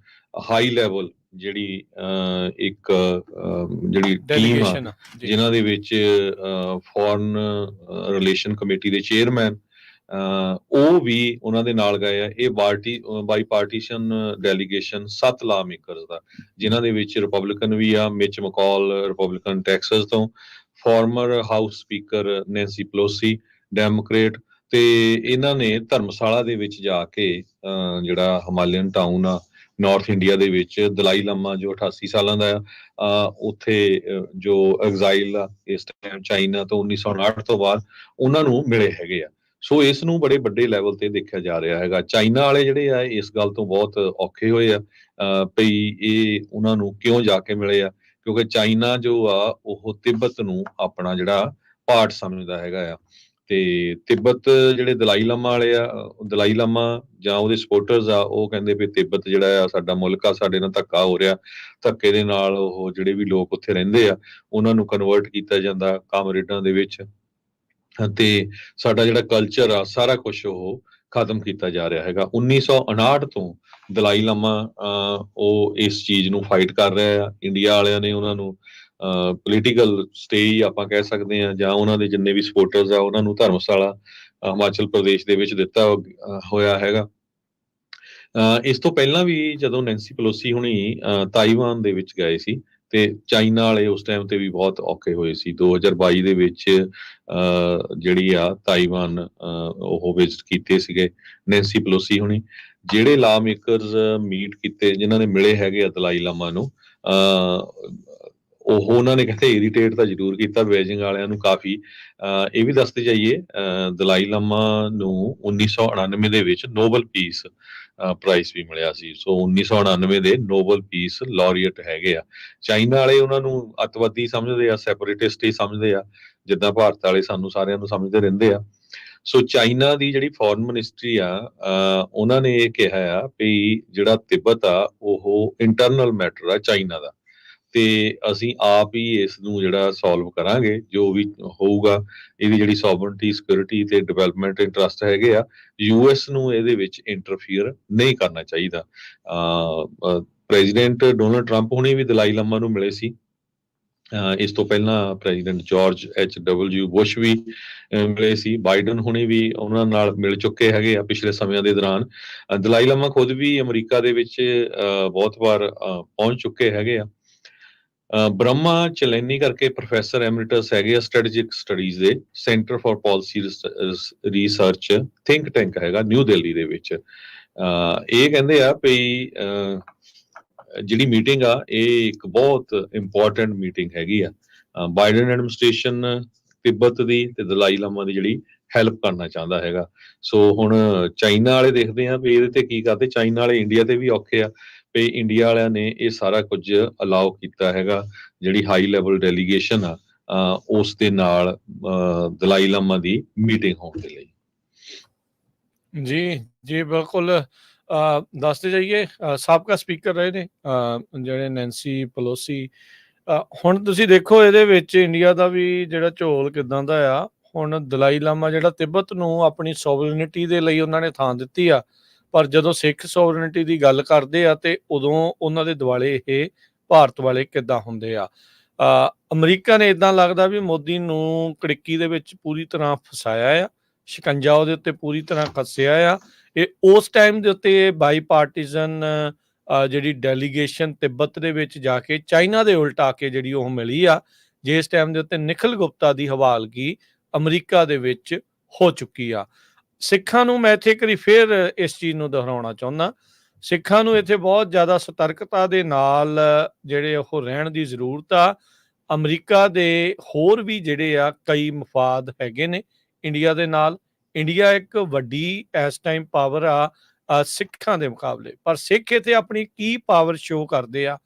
ਹਾਈ ਲੈਵਲ ਜਿਹੜੀ ਇੱਕ ਜਿਹੜੀ ਟੀਮ ਆ ਜਿਨ੍ਹਾਂ ਦੇ ਵਿੱਚ ਫੋਰਨ ਰਿਲੇਸ਼ਨ ਕਮੇਟੀ ਦੇ ਚੇਅਰਮੈਨ ਉਹ ਵੀ ਉਹਨਾਂ ਦੇ ਨਾਲ ਗਏ ਆ। ਇਹ ਬਾਈ ਪਾਰਟੀਸ਼ਨ ਡੈਲੀਗੇਸ਼ਨ 7 ਲਾ ਮੇਕਰਸ ਦਾ, ਜਿਨ੍ਹਾਂ ਦੇ ਵਿੱਚ ਰਿਪਬਲਿਕਨ ਵੀ ਆ, ਮਿਚ ਮਕੌਲ ਰਿਪਬਲਿਕਨ ਟੈਕਸਸ ਤੋਂ, former house speaker Nancy Pelosi Democrat, ਤੇ ਇਹਨਾਂ ਨੇ ਧਰਮਸ਼ਾਲਾ ਦੇ ਵਿੱਚ ਜਾ ਕੇ ਜਿਹੜਾ ਹਿਮਾਲਿਅਨ ਟਾਊਨ ਆ ਨਾਰਥ ਇੰਡੀਆ ਦੇ ਵਿੱਚ, ਦਲਾਈ ਲਾਮਾ ਜੋ 88 ਸਾਲਾਂ ਦਾ ਆ, ਉੱਥੇ ਜੋ ਐਗਜ਼ਾਈਲ ਆ ਇਸ ਟਾਈਮ ਚਾਈਨਾ ਤੋਂ 1959 ਤੋਂ ਬਾਅਦ, ਉਹਨਾਂ ਨੂੰ ਮਿਲੇ ਹੈਗੇ ਆ। ਸੋ ਇਸ ਨੂੰ ਬੜੇ ਵੱਡੇ ਲੈਵਲ ਤੇ ਦੇਖਿਆ ਜਾ ਰਿਹਾ ਹੈਗਾ। ਚਾਈਨਾ ਵਾਲੇ ਜਿਹੜੇ ਆ ਇਸ ਗੱਲ ਤੋਂ ਬਹੁਤ ਔਖੇ ਹੋਏ ਆ ਭਈ ਇਹ ਉਹਨਾਂ ਨੂੰ ਕਿਉਂ ਜਾ ਕੇ ਮਿਲੇ ਆ, ਕਿਉਂਕਿ ਚਾਈਨਾ ਜੋ ਆ ਉਹ ਤਿੱਬਤ ਨੂੰ ਆਪਣਾ ਜਿਹੜਾ ਪਾਰਟ ਸਮਝਦਾ ਹੈਗਾ ਆ। ਤੇ ਤਿੱਬਤ ਜਿਹੜੇ ਦਲਾਈ ਲਾਮਾ ਵਾਲੇ ਆ, ਦਲਾਈ ਲਾਮਾ ਜਾਂ ਉਹਦੇ ਸਪੋਰਟਰਸ ਆ, ਉਹ ਕਹਿੰਦੇ ਵੀ ਤਿੱਬਤ ਜਿਹੜਾ ਆ ਸਾਡਾ ਮੁਲਕ ਆ, ਸਾਡੇ ਨਾਲ ਧੱਕਾ ਹੋ ਰਿਹਾ, ਧੱਕੇ ਦੇ ਨਾਲ ਉਹ ਜਿਹੜੇ ਵੀ ਲੋਕ ਉੱਥੇ ਰਹਿੰਦੇ ਆ ਉਹਨਾਂ ਨੂੰ ਕਨਵਰਟ ਕੀਤਾ ਜਾਂਦਾ ਕਾਮਰੇਡਾਂ ਦੇ ਵਿੱਚ, ਤੇ ਸਾਡਾ ਜਿਹੜਾ ਕਲਚਰ ਆ ਸਾਰਾ ਕੁਝ ਉਹ ਖਤਮ ਕੀਤਾ ਜਾ ਰਿਹਾ ਹੈਗਾ। 1959 ਤੋਂ ਦਲਾਈ ਲਾਮਾ ਉਹ ਇਸ ਚੀਜ਼ ਨੂੰ ਫਾਈਟ ਕਰ ਰਿਹਾ ਆ। ਇੰਡੀਆ ਵਾਲਿਆਂ ਨੇ ਉਹਨਾਂ ਨੂੰ ਪੋਲੀਟੀਕਲ ਸਟੇ ਆਪਾਂ ਕਹਿ ਸਕਦੇ ਹਾਂ, ਜਾਂ ਉਹਨਾਂ ਦੇ ਜਿੰਨੇ ਵੀ ਸਪੋਰਟਰਸ ਆ ਉਹਨਾਂ ਨੂੰ ਧਰਮਸ਼ਾਲਾ ਹਿਮਾਚਲ ਪ੍ਰਦੇਸ਼ ਦੇ ਵਿੱਚ ਦਿੱਤਾ ਹੋਇਆ ਹੈਗਾ। ਇਸ ਤੋਂ ਪਹਿਲਾਂ ਵੀ ਜਦੋਂ ਨੈਂਸੀ ਪਲੋਸੀ ਹੁਣੀ ਤਾਈਵਾਨ ਦੇ ਵਿੱਚ ਗਏ ਸੀ ਤੇ ਚਾਈਨਾ ਵਾਲੇ ਉਸ ਟਾਈਮ ਤੇ ਵੀ ਬਹੁਤ ਔਖੇ ਹੋਏ ਸੀ। 2022 ਦੇ ਵਿੱਚ ਜਿਹੜੀ ਆ ਤਾਈਵਾਨ ਉਹ ਵਿਜ਼ਿਟ ਕੀਤੇ ਸੀਗੇ ਨੈਂਸੀ ਪਲੋਸੀ ਹੁਣੀ। ਜਿਹੜੇ ਲਾ ਮੇਕਰਸ ਮੀਟ ਕੀਤੇ, ਜਿਨ੍ਹਾਂ ਨੇ ਮਿਲੇ ਹੈਗੇ ਆ ਦਲਾਈ ਲਾਮਾ ਨੂੰ, ਉਹ ਉਹਨਾਂ ਨੇ ਕਹਿੰਦੇ ਇਰੀਟੇਟ ਤਾਂ ਜ਼ਰੂਰ ਕੀਤਾ ਬੀਜਿੰਗ ਵਾਲਿਆਂ ਨੂੰ ਕਾਫੀ। ਇਹ ਵੀ ਦੱਸਦੇ ਜਾਈਏ ਦਲਾਈ ਲਾਮਾ ਨੂੰ 1999 ਦੇ ਵਿੱਚ ਨੋਬਲ ਪੀਸ ਪ੍ਰਾਈਜ਼ ਵੀ ਮਿਲਿਆ ਸੀ। ਸੋ 1999 ਦੇ ਨੋਬਲ ਪੀਸ ਲੌਰੀਏਟ ਹੈਗੇ ਆ। ਚਾਈਨਾ ਵਾਲੇ ਉਹਨਾਂ ਨੂੰ ਅੱਤਵਾਦੀ ਸਮਝਦੇ ਆ, ਸੈਪਰੇਟਿਸਟ ਹੀ ਸਮਝਦੇ ਆ, ਜਿੱਦਾਂ ਭਾਰਤ ਵਾਲੇ ਸਾਨੂੰ ਸਾਰਿਆਂ ਨੂੰ ਸਮਝਦੇ ਰਹਿੰਦੇ ਆ। ਸੋ ਚਾਈਨਾ ਦੀ ਜਿਹੜੀ ਫੋਰਨ ਮਿਨਿਸਟਰੀ ਆ ਉਹਨਾਂ ਨੇ ਇਹ ਕਿਹਾ ਆ ਵੀ ਜਿਹੜਾ ਤਿੱਬਤ ਆ ਉਹ ਇੰਟਰਨਲ ਮੈਟਰ ਆ ਚਾਈਨਾ ਦਾ, ਤੇ ਅਸੀਂ ਆਪ ਹੀ ਇਸ ਨੂੰ ਜਿਹੜਾ ਸੋਲਵ ਕਰਾਂਗੇ। ਜੋ ਵੀ ਹੋਊਗਾ ਇਹਦੀ ਜਿਹੜੀ ਸੋਵਰਨਟੀ, ਸਿਕਿਉਰਿਟੀ ਤੇ ਡਿਵੈਲਪਮੈਂਟ ਇੰਟਰਸਟ ਹੈਗੇ ਆ, ਯੂਐਸ ਨੂੰ ਇਹਦੇ ਵਿੱਚ ਇੰਟਰਫੀਅਰ ਨਹੀਂ ਕਰਨਾ ਚਾਹੀਦਾ। ਪ੍ਰੈਜ਼ੀਡੈਂਟ ਡੋਨਲਡ ਟਰੰਪ ਹੁਣੀ ਵੀ ਦਲਾਈ ਲਾਮਾ ਨੂੰ ਮਿਲੇ ਸੀ। ਇਸ ਤੋਂ ਪਹਿਲਾਂ ਪ੍ਰੈਜ਼ੀਡੈਂਟ ਜਾਰਜ H.W. ਬੁਸ਼ ਵੀ ਮਿਲੇ ਸੀ। ਬਾਈਡਨ ਹੁਣੀ ਵੀ ਉਹਨਾਂ ਨਾਲ ਮਿਲ ਚੁੱਕੇ ਹੈਗੇ ਆ ਪਿਛਲੇ ਸਮਿਆਂ ਦੇ ਦੌਰਾਨ। ਦਲਾਈ ਲਾਮਾ ਖੁਦ ਵੀ ਅਮਰੀਕਾ ਦੇ ਵਿੱਚ ਬਹੁਤ ਵਾਰ ਪਹੁੰਚ ਚੁੱਕੇ ਹੈਗੇ ਆ। ਬ੍ਰਹਮਾ ਚਲੈਨੀ ਕਰਕੇ ਪ੍ਰੋਫੈਸਰ ਐਮਰੀਟਸ ਹੈਗੇ ਆ ਸਟ੍ਰੈਟੇਜਿਕ ਸਟੱਡੀਜ਼ ਦੇ, centre for policy research think tank ਹੈਗਾ ਨਿਊ ਦਿੱਲੀ ਦੇ ਵਿੱਚ। ਇਹ ਕਹਿੰਦੇ ਆ ਵੀ ਜਿਹੜੀ ਮੀਟਿੰਗ ਆ ਇਹ ਇੱਕ ਬਹੁਤ ਇੰਪੋਰਟੈਂਟ ਮੀਟਿੰਗ ਹੈਗੀ ਆ। ਬਾਈਡਨ ਐਡਮਿਨਿਸਟ੍ਰੇਸ਼ਨ ਤਿੱਬਤ ਦੀ ਤੇ ਦਲਾਈ ਲਾਮਾ ਦੀ ਜਿਹੜੀ ਹੈਲਪ ਕਰਨਾ ਚਾਹੁੰਦਾ ਹੈਗਾ। ਸੋ ਹੁਣ ਚਾਈਨਾ ਵਾਲੇ ਦੇਖਦੇ ਆ ਵੀ ਇਹਦੇ ਤੇ ਕੀ ਕਰਦੇ। ਚਾਈਨਾ ਵਾਲੇ ਇੰਡੀਆ ਤੇ ਵੀ ਔਖੇ ਆ ਵੀ ਇੰਡੀਆ ਵਾਲਿਆਂ ਨੇ ਇਹ ਸਾਰਾ ਕੁਝ ਅਲਾਉ ਕੀਤਾ ਹੈਗਾ, ਜਿਹੜੀ ਹਾਈ ਲੈਵਲ ਡੈਲੀਗੇਸ਼ਨ ਆ ਉਸ ਦੇ ਨਾਲ ਦਲਾਈ ਲਾਮਾ ਦੀ ਮੀਟਿੰਗ ਹੋਣ ਦੇ ਲਈ। ਜੀ ਜੀ ਬਿਲਕੁਲ। ਦੱਸਦੇ ਜਾਈਏ ਸਾਬਕਾ ਸਪੀਕਰ ਰਹੇ ਨੇ ਜਿਹੜੇ ਨੈਂਸੀ ਪਲੋਸੀ। ਹੁਣ ਤੁਸੀਂ ਦੇਖੋ ਇਹਦੇ ਵਿੱਚ ਇੰਡੀਆ ਦਾ ਵੀ ਜਿਹੜਾ ਝੋਲ ਕਿੱਦਾਂ ਦਾ ਆ। ਹੁਣ ਦਲਾਈ ਲਾਮਾ ਜਿਹੜਾ ਤਿੱਬਤ ਨੂੰ ਆਪਣੀ ਸੋਵਰਨਿਟੀ ਦੇ ਲਈ ਉਹਨਾਂ ਨੇ ਥਾਂ ਦਿੱਤੀ ਆ, ਪਰ ਜਦੋਂ ਸਿੱਖ ਸੋਵਰਨਿਟੀ ਦੀ ਗੱਲ ਕਰਦੇ ਆ ਤੇ ਉਦੋਂ ਉਹਨਾਂ ਦੇ ਦੁਆਲੇ ਇਹ ਭਾਰਤ ਵਾਲੇ ਕਿੱਦਾਂ ਹੁੰਦੇ ਆ। ਅਮਰੀਕਾ ਨੇ ਇਦਾਂ ਲੱਗਦਾ ਵੀ ਮੋਦੀ ਨੂੰ ਕੜਿੱਕੀ ਦੇ ਵਿੱਚ ਪੂਰੀ ਤਰ੍ਹਾਂ ਫਸਾਇਆ ਆ, ਸ਼ਿਕੰਜਾ ਉਹਦੇ ਉੱਤੇ ਪੂਰੀ ਤਰ੍ਹਾਂ ਕੱਸਿਆ ਆ। ਇਹ ਉਸ ਟਾਈਮ ਦੇ ਉੱਤੇ ਬਾਈ ਪਾਰਟੀਜ਼ਨ ਜਿਹੜੀ ਡੈਲੀਗੇਸ਼ਨ ਤਿੱਬਤ ਦੇ ਵਿੱਚ ਜਾ ਕੇ ਚਾਈਨਾ ਦੇ ਉਲਟ ਆ ਕੇ ਜਿਹੜੀ ਉਹ ਮਿਲੀ ਆ, ਜਿਸ ਟਾਈਮ ਦੇ ਉੱਤੇ ਨਿਖਿਲ ਗੁਪਤਾ ਦੀ ਹਵਾਲਗੀ ਅਮਰੀਕਾ ਦੇ ਵਿੱਚ ਹੋ ਚੁੱਕੀ ਆ। ਸਿੱਖਾਂ ਨੂੰ ਮੈਂ ਇੱਥੇ ਇੱਕ ਵਾਰੀ ਫੇਰ ਇਸ ਚੀਜ਼ ਨੂੰ ਦੁਹਰਾਉਣਾ ਚਾਹੁੰਦਾ, ਸਿੱਖਾਂ ਨੂੰ ਇੱਥੇ ਬਹੁਤ ਜ਼ਿਆਦਾ ਸਤਰਕਤਾ ਦੇ ਨਾਲ ਜਿਹੜੇ ਉਹ ਰਹਿਣ ਦੀ ਜ਼ਰੂਰਤ ਆ। ਅਮਰੀਕਾ ਦੇ ਹੋਰ ਵੀ ਜਿਹੜੇ ਆ ਕਈ ਮਫਾਦ ਹੈਗੇ ਨੇ ਇੰਡੀਆ ਦੇ ਨਾਲ। ਇੰਡੀਆ ਇੱਕ ਵੱਡੀ ਇਸ ਟਾਈਮ ਪਾਵਰ ਆ ਸਿੱਖਾਂ ਦੇ ਮੁਕਾਬਲੇ। ਪਰ ਸਿੱਖ ਇੱਥੇ ਆਪਣੀ ਕੀ ਪਾਵਰ ਸ਼ੋਅ ਕਰਦੇ ਆ,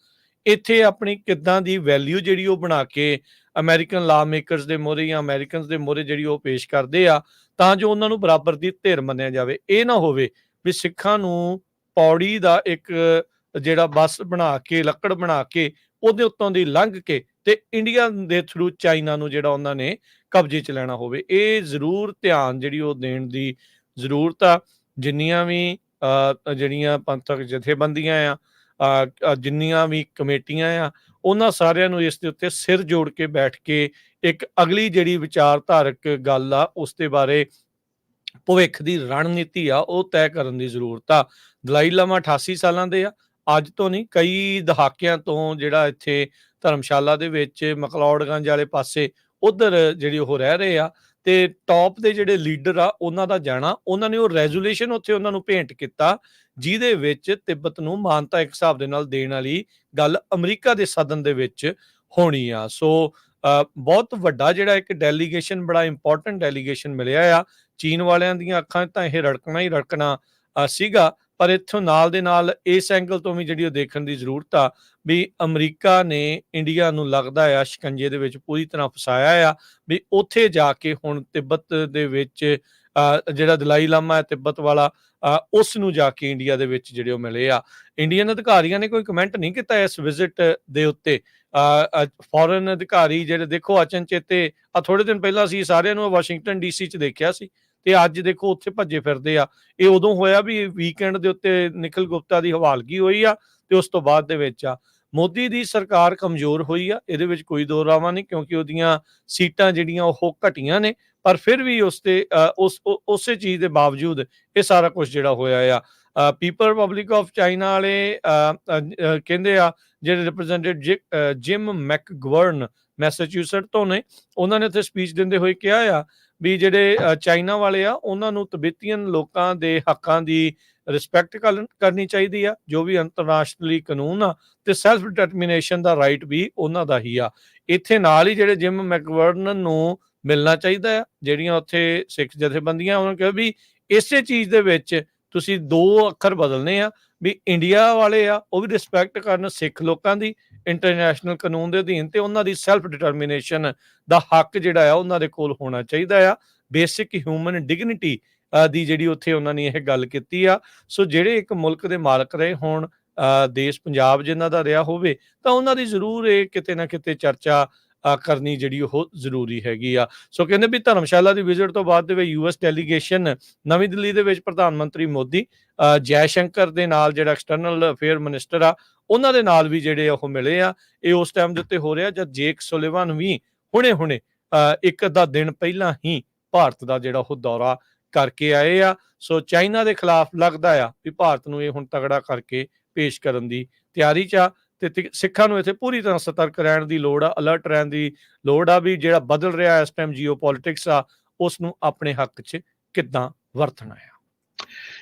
ਇੱਥੇ ਆਪਣੀ ਕਿੱਦਾਂ ਦੀ ਵੈਲਿਊ ਜਿਹੜੀ ਉਹ ਬਣਾ ਕੇ ਅਮਰੀਕਨ ਲਾ ਮੇਕਰਸ ਦੇ ਮੂਹਰੇ ਜਾਂ ਅਮਰੀਕਨਸ ਦੇ ਮੂਹਰੇ ਜਿਹੜੀ ਉਹ ਪੇਸ਼ ਕਰਦੇ ਆ, ਤਾਂ ਜੋ ਉਹਨਾਂ ਨੂੰ ਬਰਾਬਰ ਦੀ ਧਿਰ ਮੰਨਿਆ ਜਾਵੇ। ਇਹ ਨਾ ਹੋਵੇ ਵੀ ਸਿੱਖਾਂ ਨੂੰ ਪੌੜੀ ਦਾ ਇੱਕ ਜਿਹੜਾ ਬੱਸ ਬਣਾ ਕੇ, ਲੱਕੜ ਬਣਾ ਕੇ ਉਹਦੇ ਉੱਤੋਂ ਦੀ ਲੰਘ ਕੇ ਤੇ ਇੰਡੀਆ ਦੇ ਥਰੂ ਚਾਈਨਾ ਨੂੰ ਜਿਹੜਾ ਉਹਨਾਂ ਨੇ ਕਬਜ਼ੇ 'ਚ ਲੈਣਾ ਹੋਵੇ। ਇਹ ਜ਼ਰੂਰ ਧਿਆਨ ਜਿਹੜੀ ਉਹ ਦੇਣ ਦੀ ਜ਼ਰੂਰਤ ਆ। ਜਿੰਨੀਆਂ ਵੀ ਜਿਹੜੀਆਂ ਪੰਥਕ ਜਥੇਬੰਦੀਆਂ ਆ, ਜਿੰਨੀਆਂ ਵੀ ਕਮੇਟੀਆਂ ਆ, ਉਹਨਾਂ ਸਾਰਿਆਂ ਨੂੰ ਇਸ ਦੇ ਉੱਤੇ ਸਿਰ ਜੋੜ ਕੇ ਬੈਠ ਕੇ ਇੱਕ ਅਗਲੀ ਜਿਹੜੀ ਵਿਚਾਰਧਾਰਕ ਗੱਲ ਆ ਉਸ ਦੇ ਬਾਰੇ ਭਵਿੱਖ ਦੀ ਰਣਨੀਤੀ ਆ ਉਹ ਤੈਅ ਕਰਨ ਦੀ ਜ਼ਰੂਰਤ ਆ। ਦਲਾਈ ਲਾਮਾ 88 ਸਾਲਾਂ ਦੇ ਆ, ਅੱਜ ਤੋਂ ਨਹੀਂ, ਕਈ ਦਹਾਕਿਆਂ ਤੋਂ ਜਿਹੜਾ ਇੱਥੇ ਧਰਮਸ਼ਾਲਾ ਦੇ ਵਿੱਚ ਮਕਲੌਡਗੰਜ ਵਾਲੇ ਪਾਸੇ ਉਧਰ ਜਿਹੜੀ ਉਹ ਰਹਿ ਰਹੇ ਆ, ਤੇ ਟੌਪ ਦੇ ਜਿਹੜੇ ਲੀਡਰ ਆ ਉਹਨਾਂ ਦਾ ਜਾਣਾ, ਉਹਨਾਂ ਨੇ ਉਹ ਰੈਜ਼ੋਲੂਸ਼ਨ ਉੱਥੇ ਉਹਨਾਂ ਨੂੰ ਭੇਂਟ ਕੀਤਾ ਜਿਹਦੇ ਵਿੱਚ ਤਿੱਬਤ ਨੂੰ ਮਾਨਤਾ ਇੱਕ ਹਿਸਾਬ ਦੇ ਨਾਲ ਦੇਣ ਵਾਲੀ ਗੱਲ ਅਮਰੀਕਾ ਦੇ ਸਦਨ ਦੇ ਵਿੱਚ ਹੋਣੀ ਆ। ਸੋ ਬਹੁਤ ਵੱਡਾ ਜਿਹੜਾ ਇੱਕ ਡੈਲੀਗੇਸ਼ਨ, ਬੜਾ ਇੰਪੋਰਟੈਂਟ ਡੈਲੀਗੇਸ਼ਨ ਮਿਲਿਆ ਆ। ਚੀਨ ਵਾਲਿਆਂ ਦੀਆਂ ਅੱਖਾਂ ਤਾਂ ਇਹ ਰੜਕਣਾ ਹੀ ਰੜਕਣਾ ਸੀਗਾ, ਪਰ ਇੱਥੋਂ ਨਾਲ ਦੇ ਨਾਲ ਇਸ ਐਂਗਲ ਤੋਂ ਵੀ ਜਿਹੜੀ ਉਹ ਦੇਖਣ ਦੀ ਜ਼ਰੂਰਤ ਆ ਵੀ ਅਮਰੀਕਾ ਨੇ ਇੰਡੀਆ ਨੂੰ ਲੱਗਦਾ ਆ ਸ਼ਿਕੰਜੇ ਦੇ ਵਿੱਚ ਪੂਰੀ ਤਰ੍ਹਾਂ ਫਸਾਇਆ ਆ, ਵੀ ਉੱਥੇ ਜਾ ਕੇ ਹੁਣ ਤਿੱਬਤ ਦੇ ਵਿੱਚ ਜਿਹੜਾ ਦਲਾਈ ਲਾਮਾ ਹੈ ਤਿੱਬਤ ਵਾਲਾ, ਉਸ ਨੂੰ ਜਾ ਕੇ ਇੰਡੀਆ ਦੇ ਵਿੱਚ ਜਿਹੜੇ ਉਹ ਮਿਲੇ ਆ। ਇੰਡੀਅਨ ਅਧਿਕਾਰੀਆਂ ਨੇ ਕੋਈ ਕਮੈਂਟ ਨਹੀਂ ਕੀਤਾ ਇਸ ਵਿਜ਼ਿਟ ਦੇ ਉੱਤੇ। ਫੋਰਨ ਅਧਿਕਾਰੀ ਜਿਹੜੇ ਦੇਖੋ ਅਚਨਚੇਤੇ ਥੋੜੇ ਦਿਨ ਪਹਿਲਾਂ ਅਸੀਂ ਸਾਰਿਆਂ ਨੂੰ ਵਾਸ਼ਿੰਗਟਨ DC 'ਚ ਦੇਖਿਆ ਸੀ, ਤੇ ਅੱਜ ਦੇਖੋ ਉੱਥੇ ਭੱਜੇ ਫਿਰਦੇ ਆ। ਇਹ ਉਦੋਂ ਹੋਇਆ ਵੀ ਵੀਕਐਂਡ ਦੇ ਉੱਤੇ ਨਿਖਿਲ ਗੁਪਤਾ ਦੀ ਹਵਾਲਗੀ ਹੋਈ ਆ, ਤੇ ਉਸ ਤੋਂ ਬਾਅਦ ਦੇ ਵਿੱਚ ਆ ਮੋਦੀ ਦੀ ਸਰਕਾਰ ਕਮਜ਼ੋਰ ਹੋਈ ਆ, ਇਹਦੇ ਵਿੱਚ ਕੋਈ ਦੋ ਰਾਵਾਂ ਨਹੀਂ, ਕਿਉਂਕਿ ਉਹਦੀਆਂ ਸੀਟਾਂ ਜਿਹੜੀਆਂ ਉਹ ਘਟੀਆਂ ਨੇ, ਪਰ ਫਿਰ ਵੀ ਉਸੇ ਚੀਜ਼ ਦੇ ਬਾਵਜੂਦ ਇਹ ਸਾਰਾ ਕੁਝ ਜਿਹੜਾ ਹੋਇਆ ਆ। ਪੀਪਲ ਰਿਪਬਲਿਕ ਆਫ ਚਾਈਨਾ ਵਾਲੇ ਕਹਿੰਦੇ ਆ, ਜਿਹੜੇ ਰਿਪਰੈਜ਼ੈਂਟੇਟਿਵ ਜਿਮ ਮੈਕਗਵਰਨ ਮੈਸਾਚੂਸਟ ਤੋਂ ਨੇ, ਉਹਨਾਂ ਨੇ ਉੱਥੇ ਸਪੀਚ ਦਿੰਦੇ ਹੋਏ ਕਿਹਾ ਆ ਵੀ ਜਿਹੜੇ ਚਾਈਨਾ ਵਾਲੇ ਆ ਉਹਨਾਂ ਨੂੰ ਤਿਬੇਤੀਅਨ ਲੋਕਾਂ ਦੇ ਹੱਕਾਂ ਦੀ ਰਿਸਪੈਕਟ ਕਰਨੀ ਚਾਹੀਦੀ ਆ, ਜੋ ਵੀ ਅੰਤਰਰਾਸ਼ਟਰੀ ਕਾਨੂੰਨ ਆ, ਤੇ ਸੈਲਫ ਡਿਟਰਮੀਨੇਸ਼ਨ ਦਾ ਰਾਈਟ ਵੀ ਉਹਨਾਂ ਦਾ ਹੀ ਆ। ਇੱਥੇ ਨਾਲ ਹੀ ਜਿਹੜੇ ਜਿਮ ਮੈਕਵਰਨ ਨੂੰ ਮਿਲਣਾ ਚਾਹੀਦਾ ਆ, ਜਿਹੜੀਆਂ ਉੱਥੇ ਸਿੱਖ ਜਥੇਬੰਦੀਆਂ, ਉਹਨਾਂ ਨੇ ਕਿਹਾ ਵੀ ਇਸੇ ਚੀਜ਼ ਦੇ ਵਿੱਚ ਤੁਸੀਂ 2 ਅੱਖਰ ਬਦਲਨੇ ਆ, ਵੀ ਇੰਡੀਆ ਵਾਲੇ ਆ ਉਹ ਵੀ ਰਿਸਪੈਕਟ ਕਰਨ ਸਿੱਖ ਲੋਕਾਂ ਦੀ ਇੰਟਰਨੈਸ਼ਨਲ ਕਾਨੂੰਨ ਦੇ ਅਧੀਨ, ਤੇ ਉਹਨਾਂ ਦੀ ਸੈਲਫ ਡਿਟਰਮੀਨੇਸ਼ਨ ਦਾ ਹੱਕ ਜਿਹੜਾ ਆ ਉਹਨਾਂ ਦੇ ਕੋਲ ਹੋਣਾ ਚਾਹੀਦਾ ਆ। ਬੇਸਿਕ ਹਿਊਮਨ ਡਿਗਨਿਟੀ ਦੀ ਜਿਹੜੀ ਉੱਥੇ ਉਹਨਾਂ ਨੇ ਇਹ ਗੱਲ ਕੀਤੀ ਆ। ਸੋ ਜਿਹੜੇ ਇੱਕ ਮੁਲਕ ਦੇ ਮਾਲਕ ਰਹੇ ਹੋਣ, ਦੇਸ਼ ਪੰਜਾਬ ਜਿਨ੍ਹਾਂ ਦਾ ਰਿਹਾ ਹੋਵੇ, ਤਾਂ ਉਹਨਾਂ ਦੀ ਜ਼ਰੂਰ ਇਹ ਕਿਤੇ ਨਾ ਕਿਤੇ ਚਰਚਾ ਕਰਨੀ ਜਿਹੜੀ ਉਹ ਜ਼ਰੂਰੀ ਹੈਗੀ ਆ। ਸੋ ਕਹਿੰਦੇ ਵੀ ਧਰਮਸ਼ਾਲਾ ਦੀ ਵਿਜ਼ਿਟ ਤੋਂ ਬਾਅਦ ਦੇ ਵਿੱਚ US ਡੈਲੀਗੇਸ਼ਨ ਨਵੀਂ ਦਿੱਲੀ ਦੇ ਵਿੱਚ ਪ੍ਰਧਾਨ ਮੰਤਰੀ ਮੋਦੀ, ਜੈ ਸ਼ੰਕਰ ਦੇ ਨਾਲ ਜਿਹੜਾ ਐਕਸਟਰਨਲ ਅਫੇਅਰ ਮਿਨਿਸਟਰ ਆ, ਉਹਨਾਂ ਦੇ ਨਾਲ ਵੀ ਜਿਹੜੇ ਉਹ ਮਿਲੇ ਆ। ਇਹ ਉਸ ਟਾਈਮ ਦੇ ਉੱਤੇ ਹੋ ਰਿਹਾ ਜਦ ਜੇਕ ਸੁਲਿਵਾਨ ਵੀ ਹੁਣੇ ਇੱਕ ਅੱਧਾ ਦਿਨ ਪਹਿਲਾਂ ਹੀ ਭਾਰਤ ਦਾ ਜਿਹੜਾ ਉਹ ਦੌਰਾ ਕਰਕੇ ਆਏ ਆ। ਸੋ ਚਾਈਨਾ ਦੇ ਖਿਲਾਫ ਲੱਗਦਾ ਆ ਵੀ ਭਾਰਤ ਨੂੰ ਇਹ ਹੁਣ ਤਗੜਾ ਕਰਕੇ ਪੇਸ਼ ਕਰਨ ਦੀ ਤਿਆਰੀ 'ਚ ਆ, ਤੇ ਸਿੱਖਾਂ ਨੂੰ ਇੱਥੇ ਪੂਰੀ ਤਰ੍ਹਾਂ ਸਤਰਕ ਰਹਿਣ ਦੀ ਲੋੜ ਆ, ਅਲਰਟ ਰਹਿਣ ਦੀ ਲੋੜ ਆ ਵੀ ਜਿਹੜਾ ਬਦਲ ਰਿਹਾ ਇਸ ਟਾਈਮ ਜੀਓਪੋਲਿਟਿਕਸ ਆ, ਉਸ ਨੂੰ ਆਪਣੇ ਹੱਕ 'ਚ ਕਿੱਦਾਂ ਵਰਤਣਾ ਆ।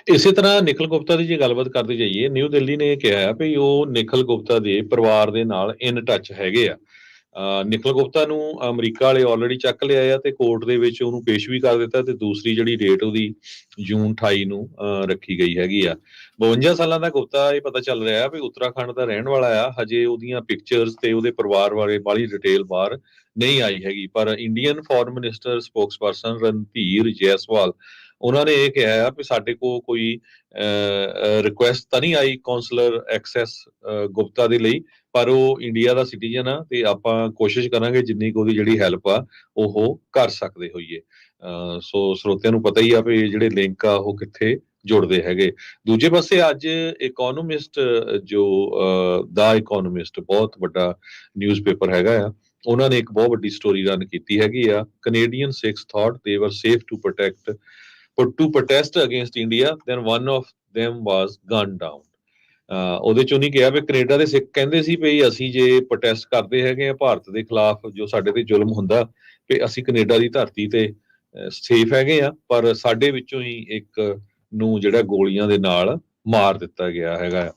ਇਸੇ ਤਰ੍ਹਾਂ ਨਿਖਿਲ ਗੁਪਤਾ ਦੀ ਜੇ ਗੱਲਬਾਤ ਕਰਦੇ ਜਾਈਏ, ਨਿਊ ਦਿੱਲੀ ਨੇ ਕਿਹਾ ਵੀ ਉਹ ਨਿਖਿਲ ਗੁਪਤਾ ਦੇ ਪਰਿਵਾਰ ਦੇ ਨਾਲ ਇਨ ਟੱਚ ਹੈਗੇ ਆ। ਨਿਖਿਲ ਗੁਪਤਾ ਨੂੰ ਅਮਰੀਕਾ ਵਾਲੇ ਆਲਰੇਡੀ ਚੱਕ ਲਿਆ ਆ ਤੇ ਕੋਰਟ ਦੇ ਵਿੱਚ ਉਹਨੂੰ ਪੇਸ਼ ਵੀ ਕਰ ਦਿੱਤਾ, ਤੇ ਦੂਸਰੀ ਜਿਹੜੀ ਡੇਟ ਉਹਦੀ ਜੂਨ 28 ਨੂੰ ਰੱਖੀ ਗਈ ਹੈਗੀ ਆ। 52 ਸਾਲਾਂ ਦਾ ਗੁਪਤਾ, ਇਹ ਪਤਾ ਚੱਲ ਰਿਹਾ ਵੀ ਉੱਤਰਾਖੰਡ ਦਾ ਰਹਿਣ ਵਾਲਾ ਆ। ਹਜੇ ਉਹਦੀਆਂ ਪਿਕਚਰਸ ਤੇ ਉਹਦੇ ਪਰਿਵਾਰ ਬਾਰੇ ਬਾਹਲੀ ਡਿਟੇਲ ਬਾਹਰ ਨਹੀਂ ਆਈ ਹੈਗੀ, ਪਰ Indian foreign minister spokesperson Randhir Jaiswal, ਉਹਨਾਂ ਨੇ ਇਹ ਕਿਹਾ ਵੀ ਸਾਡੇ ਕੋਲ ਕੋਈ ਰਿਕੁਐਸਟ ਤਾਂ ਨਹੀਂ ਆਈ ਕੌਂਸਲਰ ਐਕਸੈਸ ਗੁਪਤਾ ਦੇ ਲਈ, ਪਰ ਉਹ ਇੰਡੀਆ ਦਾ ਸਿਟੀਜ਼ਨ ਆ ਤੇ ਆਪਾਂ ਕੋਸ਼ਿਸ਼ ਕਰਾਂਗੇ ਜਿੰਨੀ ਕੁ ਉਹਦੀ ਜਿਹੜੀ ਹੈਲਪ ਆ ਉਹ ਕਰ ਸਕਦੇ ਹੋਈਏ। ਸੋ ਸਰੋਤਿਆਂ ਨੂੰ ਪਤਾ ਹੀ ਆ ਵੀ ਜਿਹੜੇ ਲਿੰਕ ਆ ਉਹ ਕਿੱਥੇ ਜੁੜਦੇ ਹੈਗੇ। ਦੂਜੇ ਪਾਸੇ ਅੱਜ ਇਕੋਨੋਮਿਸਟ, ਜੋ ਦਾ ਇਕੋਨੋਮਿਸਟ ਬਹੁਤ ਵੱਡਾ ਨਿਊਜ਼ਪੇਪਰ ਹੈਗਾ ਆ, ਉਹਨਾਂ ਨੇ ਇੱਕ ਬਹੁਤ ਵੱਡੀ ਸਟੋਰੀ ਰਨ ਕੀਤੀ ਹੈਗੀ ਆ। Canadian Sikhs thought they were safe to protest against India, then one of them was gunned down. ਉਹਦੇ ਚੋਂ ਨਹੀਂ ਕਿਹਾ ਵੀ ਕੈਨੇਡਾ ਦੇ ਸਿੱਖ ਕਹਿੰਦੇ ਸੀ ਵੀ ਅਸੀਂ ਜੇ ਪ੍ਰੋਟੈਸਟ ਕਰਦੇ ਹੈਗੇ ਆ ਭਾਰਤ ਦੇ ਖਿਲਾਫ, ਜੋ ਸਾਡੇ ਤੇ ਜ਼ੁਲਮ ਹੁੰਦਾ, ਵੀ ਅਸੀਂ ਕੈਨੇਡਾ ਦੀ ਧਰਤੀ ਤੇ ਸੇਫ ਹੈਗੇ ਆ, ਪਰ ਸਾਡੇ ਵਿੱਚੋਂ ਹੀ ਇੱਕ ਨੂੰ ਜਿਹੜਾ ਗੋਲੀਆਂ ਦੇ ਨਾਲ ਮਾਰ ਦਿੱਤਾ ਗਿਆ ਹੈਗਾ।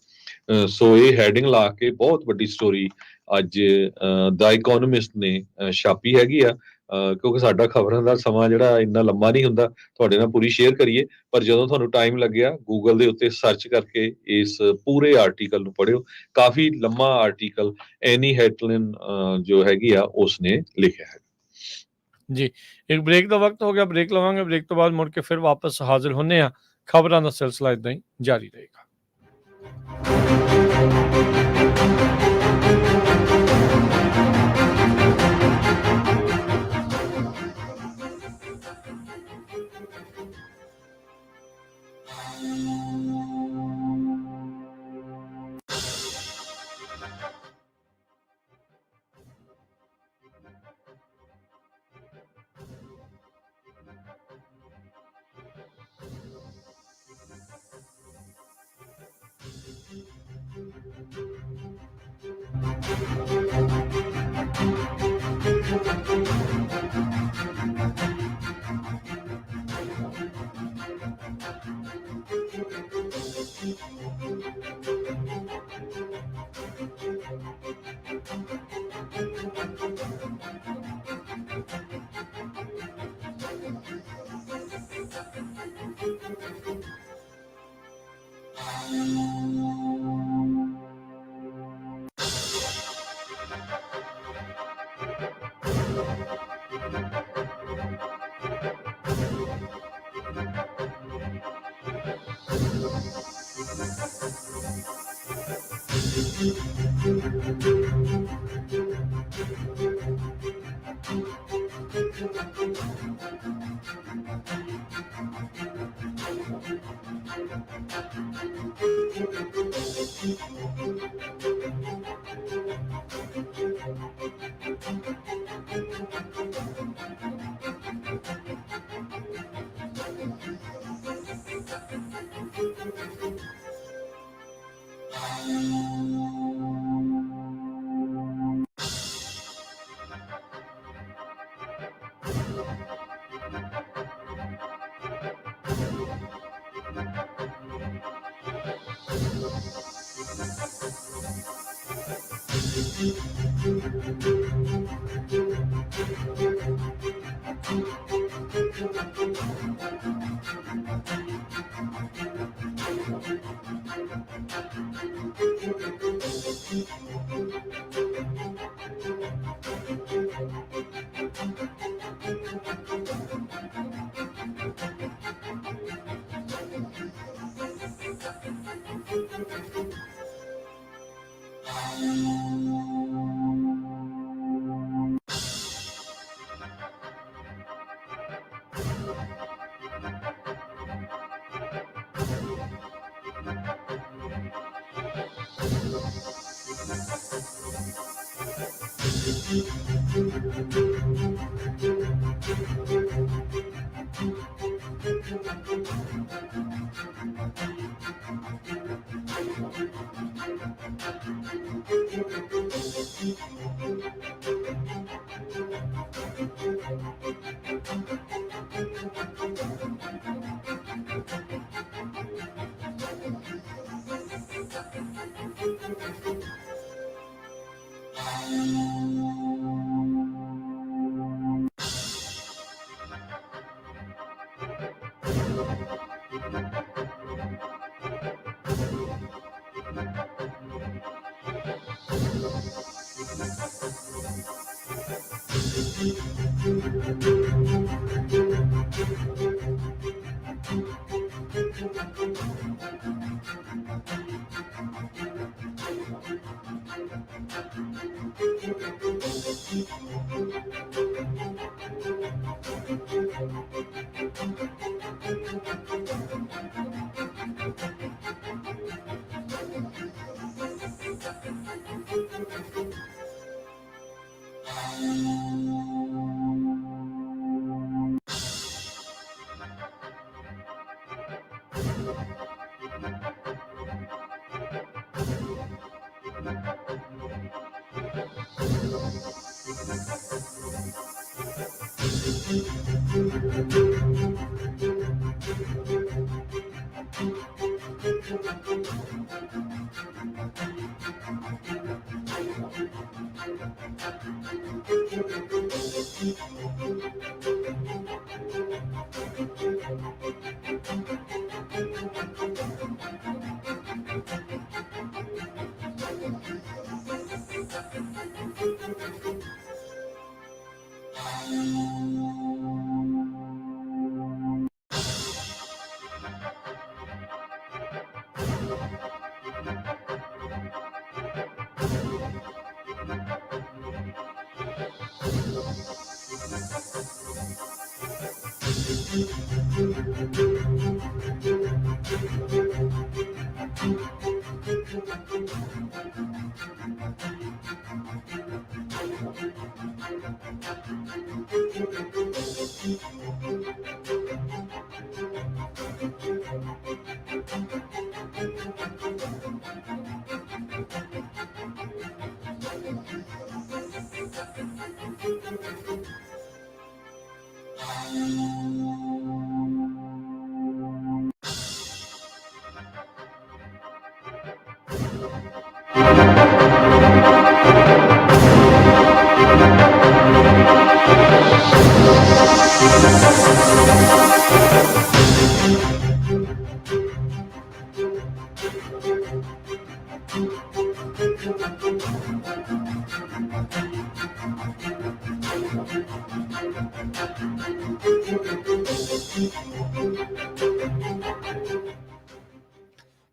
ਸੋ ਇਹ ਹੈਡਿੰਗ ਲਾ ਕੇ ਬਹੁਤ ਵੱਡੀ ਸਟੋਰੀ ਅੱਜ ਦਾ ਇਕੋਨੋਮਿਸਟ ਨੇ ਛਾਪੀ ਹੈਗੀ ਆ। ਕਿਉਂਕਿ ਸਾਡਾ ਖਬਰਾਂ ਦਾ ਸਮਾਂ ਜਿਹੜਾ ਇੰਨਾ ਲੰਮਾ ਨਹੀਂ ਹੁੰਦਾ ਤੁਹਾਡੇ ਨਾਲ ਪੂਰੀ ਸ਼ੇਅਰ ਕਰੀਏ, ਪਰ ਜਦੋਂ ਤੁਹਾਨੂੰ ਟਾਈਮ ਲੱਗਿਆ ਗੂਗਲ ਦੇ ਉੱਤੇ ਸਰਚ ਕਰਕੇ ਇਸ ਪੂਰੇ ਆਰਟੀਕਲ ਨੂੰ ਪੜ੍ਹਿਓ। ਕਾਫੀ ਲੰਮਾ ਆਰਟੀਕਲ ਐਨੀ ਹੈਟਲਿਨ ਜੋ ਹੈਗੀ ਆ ਉਸਨੇ ਲਿਖਿਆ ਹੈ। ਜੀ, ਇੱਕ ਬ੍ਰੇਕ ਦਾ ਵਕਤ ਹੋ ਗਿਆ, ਬ੍ਰੇਕ ਲਵਾਂਗੇ। ਬ੍ਰੇਕ ਤੋਂ ਬਾਅਦ ਮੁੜ ਕੇ ਫਿਰ ਵਾਪਸ ਹਾਜ਼ਰ ਹੁੰਨੇ ਆ। ਖਬਰਾਂ ਦਾ ਸਿਲਸਿਲਾ ਇਦਾਂ ਹੀ ਜਾਰੀ ਰਹੇਗਾ।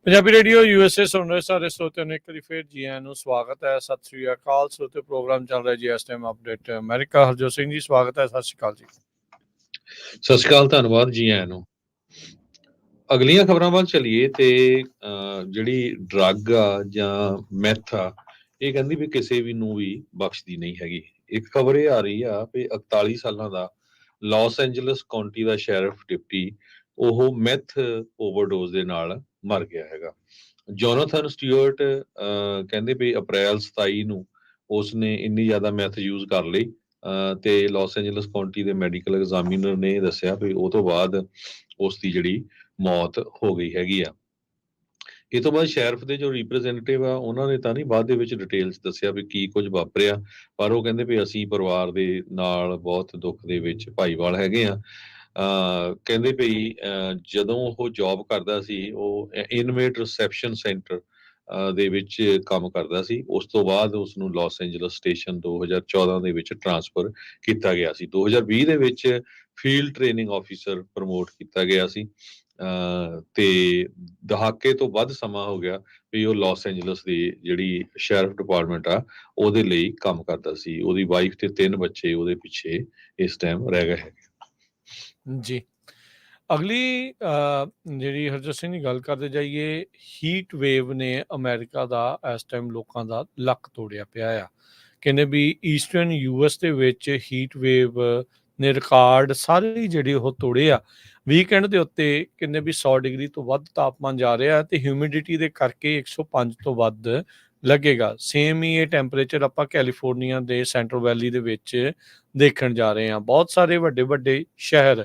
ਪੰਜਾਬੀ ਰੇਡੀਓ USA ਸੁਣ ਰਹੇ ਸਾਰੇ ਸਰੋਤਿਆਂ ਨੂੰ ਇੱਕ ਵਾਰੀ ਫਿਰ ਜੀ ਆਇਆਂ ਨੂੰ ਸਵਾਗਤ ਹੈ। ਸਤਿ ਸ੍ਰੀ ਅਕਾਲ। ਸਰੋਤੇ ਪ੍ਰੋਗਰਾਮ ਚੱਲ ਰਿਹਾ ਜੀ ਇਸ time update America. Harjot Singh ji ਸਵਾਗਤ ਹੈ। ਸਤਿ ਸ੍ਰੀ ਅਕਾਲ ਜੀ। ਸਤਿ ਸ਼੍ਰੀ ਅਕਾਲ, ਧੰਨਵਾਦ ਜੀ ਆਇਆਂ ਨੂੰ। ਅਗਲੀਆਂ ਖਬਰਾਂ ਵੱਲ ਚੱਲੀਏ ਤੇ ਜਿਹੜੀ ਡਰੱਗ ਆ ਜਾਂ ਮੈਥ ਆ, ਇਹ ਕਹਿੰਦੀ ਵੀ ਕਿਸੇ ਵੀ ਨੂੰ ਵੀ ਬਖਸ਼ਦੀ ਨਹੀਂ ਹੈਗੀ। ਇੱਕ ਖਬਰ ਇਹ ਆ ਰਹੀ ਆ ਵੀ 41 ਸਾਲਾਂ ਦਾ ਲਾਸ ਐਂਜਲਸ ਕਾਉਂਟੀ ਦਾ ਸ਼ੈਰਿਫ ਡਿਪਟੀ ਉਹ ਮੈਥ ਓਵਰਡੋਜ਼ ਦੇ ਨਾਲ ਮਰ ਗਿਆ ਹੈਗਾ। ਜੋਨਾਥਨ ਸਟਿਊਅਰਟ ਕਹਿੰਦੇ ਵੀ ਅਪ੍ਰੈਲ 27 ਨੂੰ ਉਸਨੇ ਇੰਨੀ ਜ਼ਿਆਦਾ ਮੈਥ ਯੂਜ਼ ਕਰ ਲਈ ਤੇ ਲਾਸ ਐਂਜਲਸ ਕਾਉਂਟੀ ਦੇ ਮੈਡੀਕਲ ਐਗਜ਼ਾਮੀਨਰ ਨੇ ਦੱਸਿਆ ਵੀ ਉਹ ਤੋਂ ਬਾਅਦ ਉਸ ਦੀ ਜਿਹੜੀ ਮੌਤ ਹੋ ਗਈ ਹੈਗੀ ਆ। ਇਹ ਤੋਂ ਬਾਅਦ ਸ਼ੈਰਿਫ ਦੇ ਜੋ ਰਿਪਰੈਜ਼ੈਂਟੇਟਿਵ ਆ ਉਹਨਾਂ ਨੇ ਤਾਂ ਨਹੀਂ ਬਾਅਦ ਦੇ ਵਿੱਚ ਡਿਟੇਲਸ ਦੱਸਿਆ ਵੀ ਕੀ ਕੁਝ ਵਾਪਰਿਆ, ਪਰ ਉਹ ਕਹਿੰਦੇ ਵੀ ਅਸੀਂ ਪਰਿਵਾਰ ਦੇ ਨਾਲ ਬਹੁਤ ਦੁੱਖ ਦੇ ਵਿੱਚ ਭਾਈਵਾਲ ਹੈਗੇ ਆ। ਕਹਿੰਦੇ ਵੀ ਜਦੋਂ ਉਹ ਜੌਬ ਕਰਦਾ ਸੀ ਉਹ ਇਨਵੇਟ ਰਿਸੈਪਸ਼ਨ ਸੈਂਟਰ ਦੇ ਵਿੱਚ ਕੰਮ ਕਰਦਾ ਸੀ। ਉਸ ਤੋਂ ਬਾਅਦ ਉਸ ਨੂੰ ਲਾਸ ਐਂਜਲਸ ਸਟੇਸ਼ਨ 2014 ਦੇ ਵਿੱਚ ਟਰਾਂਸਫਰ ਕੀਤਾ ਗਿਆ ਸੀ। 2020 ਦੇ ਵਿੱਚ ਫੀਲਡ ਟ੍ਰੇਨਿੰਗ ਆਫੀਸਰ ਪ੍ਰਮੋਟ ਕੀਤਾ ਗਿਆ ਸੀ ਤੇ ਦਹਾਕੇ ਤੋਂ ਵੱਧ ਸਮਾਂ ਹੋ ਗਿਆ ਵੀ ਉਹ ਲਾਸ ਐਂਜਲਸ ਦੀ ਜਿਹੜੀ ਸ਼ੈਰਿਫ ਡਿਪਾਰਟਮੈਂਟ ਆ ਉਹਦੇ ਲਈ ਕੰਮ ਕਰਦਾ ਸੀ। ਉਹਦੀ ਵਾਈਫ ਤੇ 3 ਬੱਚੇ ਉਹਦੇ ਪਿੱਛੇ ਇਸ ਟਾਈਮ ਰਹਿ ਗਏ ਹੈਗੇ ਜੀ। ਅਗਲੀ ਜਿਹੜੀ ਹਰਜੋਤ ਸਿੰਘ ਦੀ ਗੱਲ ਕਰਦੇ ਜਾਈਏ, ਹੀਟ ਵੇਵ ਨੇ ਅਮਰੀਕਾ ਦਾ ਇਸ ਟਾਈਮ ਲੋਕਾਂ ਦਾ ਲੱਕ ਤੋੜਿਆ ਪਿਆ ਆ। ਕਹਿੰਦੇ ਵੀ ਈਸਟਰਨ US ਦੇ ਵਿੱਚ ਹੀਟ ਵੇਵ ਨੇ ਰਿਕਾਰਡ ਸਾਰੇ ਜਿਹੜੇ ਉਹ ਤੋੜੇ ਆ। ਵੀਕਐਂਡ ਦੇ ਉੱਤੇ ਕਹਿੰਦੇ ਵੀ 100 ਡਿਗਰੀ ਤੋਂ ਵੱਧ ਤਾਪਮਾਨ ਜਾ ਰਿਹਾ ਤੇ ਹਿਊਮਿਡਿਟੀ ਦੇ ਕਰਕੇ 105 ਤੋਂ ਵੱਧ ਲੱਗੇਗਾ। ਸੇਮ ਹੀ ਇਹ ਟੈਂਪਰੇਚਰ ਆਪਾਂ ਕੈਲੀਫੋਰਨੀਆ ਦੇ ਸੈਂਟਰਲ ਵੈਲੀ ਦੇ ਵਿੱਚ ਦੇਖਣ ਜਾ ਰਹੇ ਹਾਂ। ਬਹੁਤ ਸਾਰੇ ਵੱਡੇ ਵੱਡੇ ਸ਼ਹਿਰ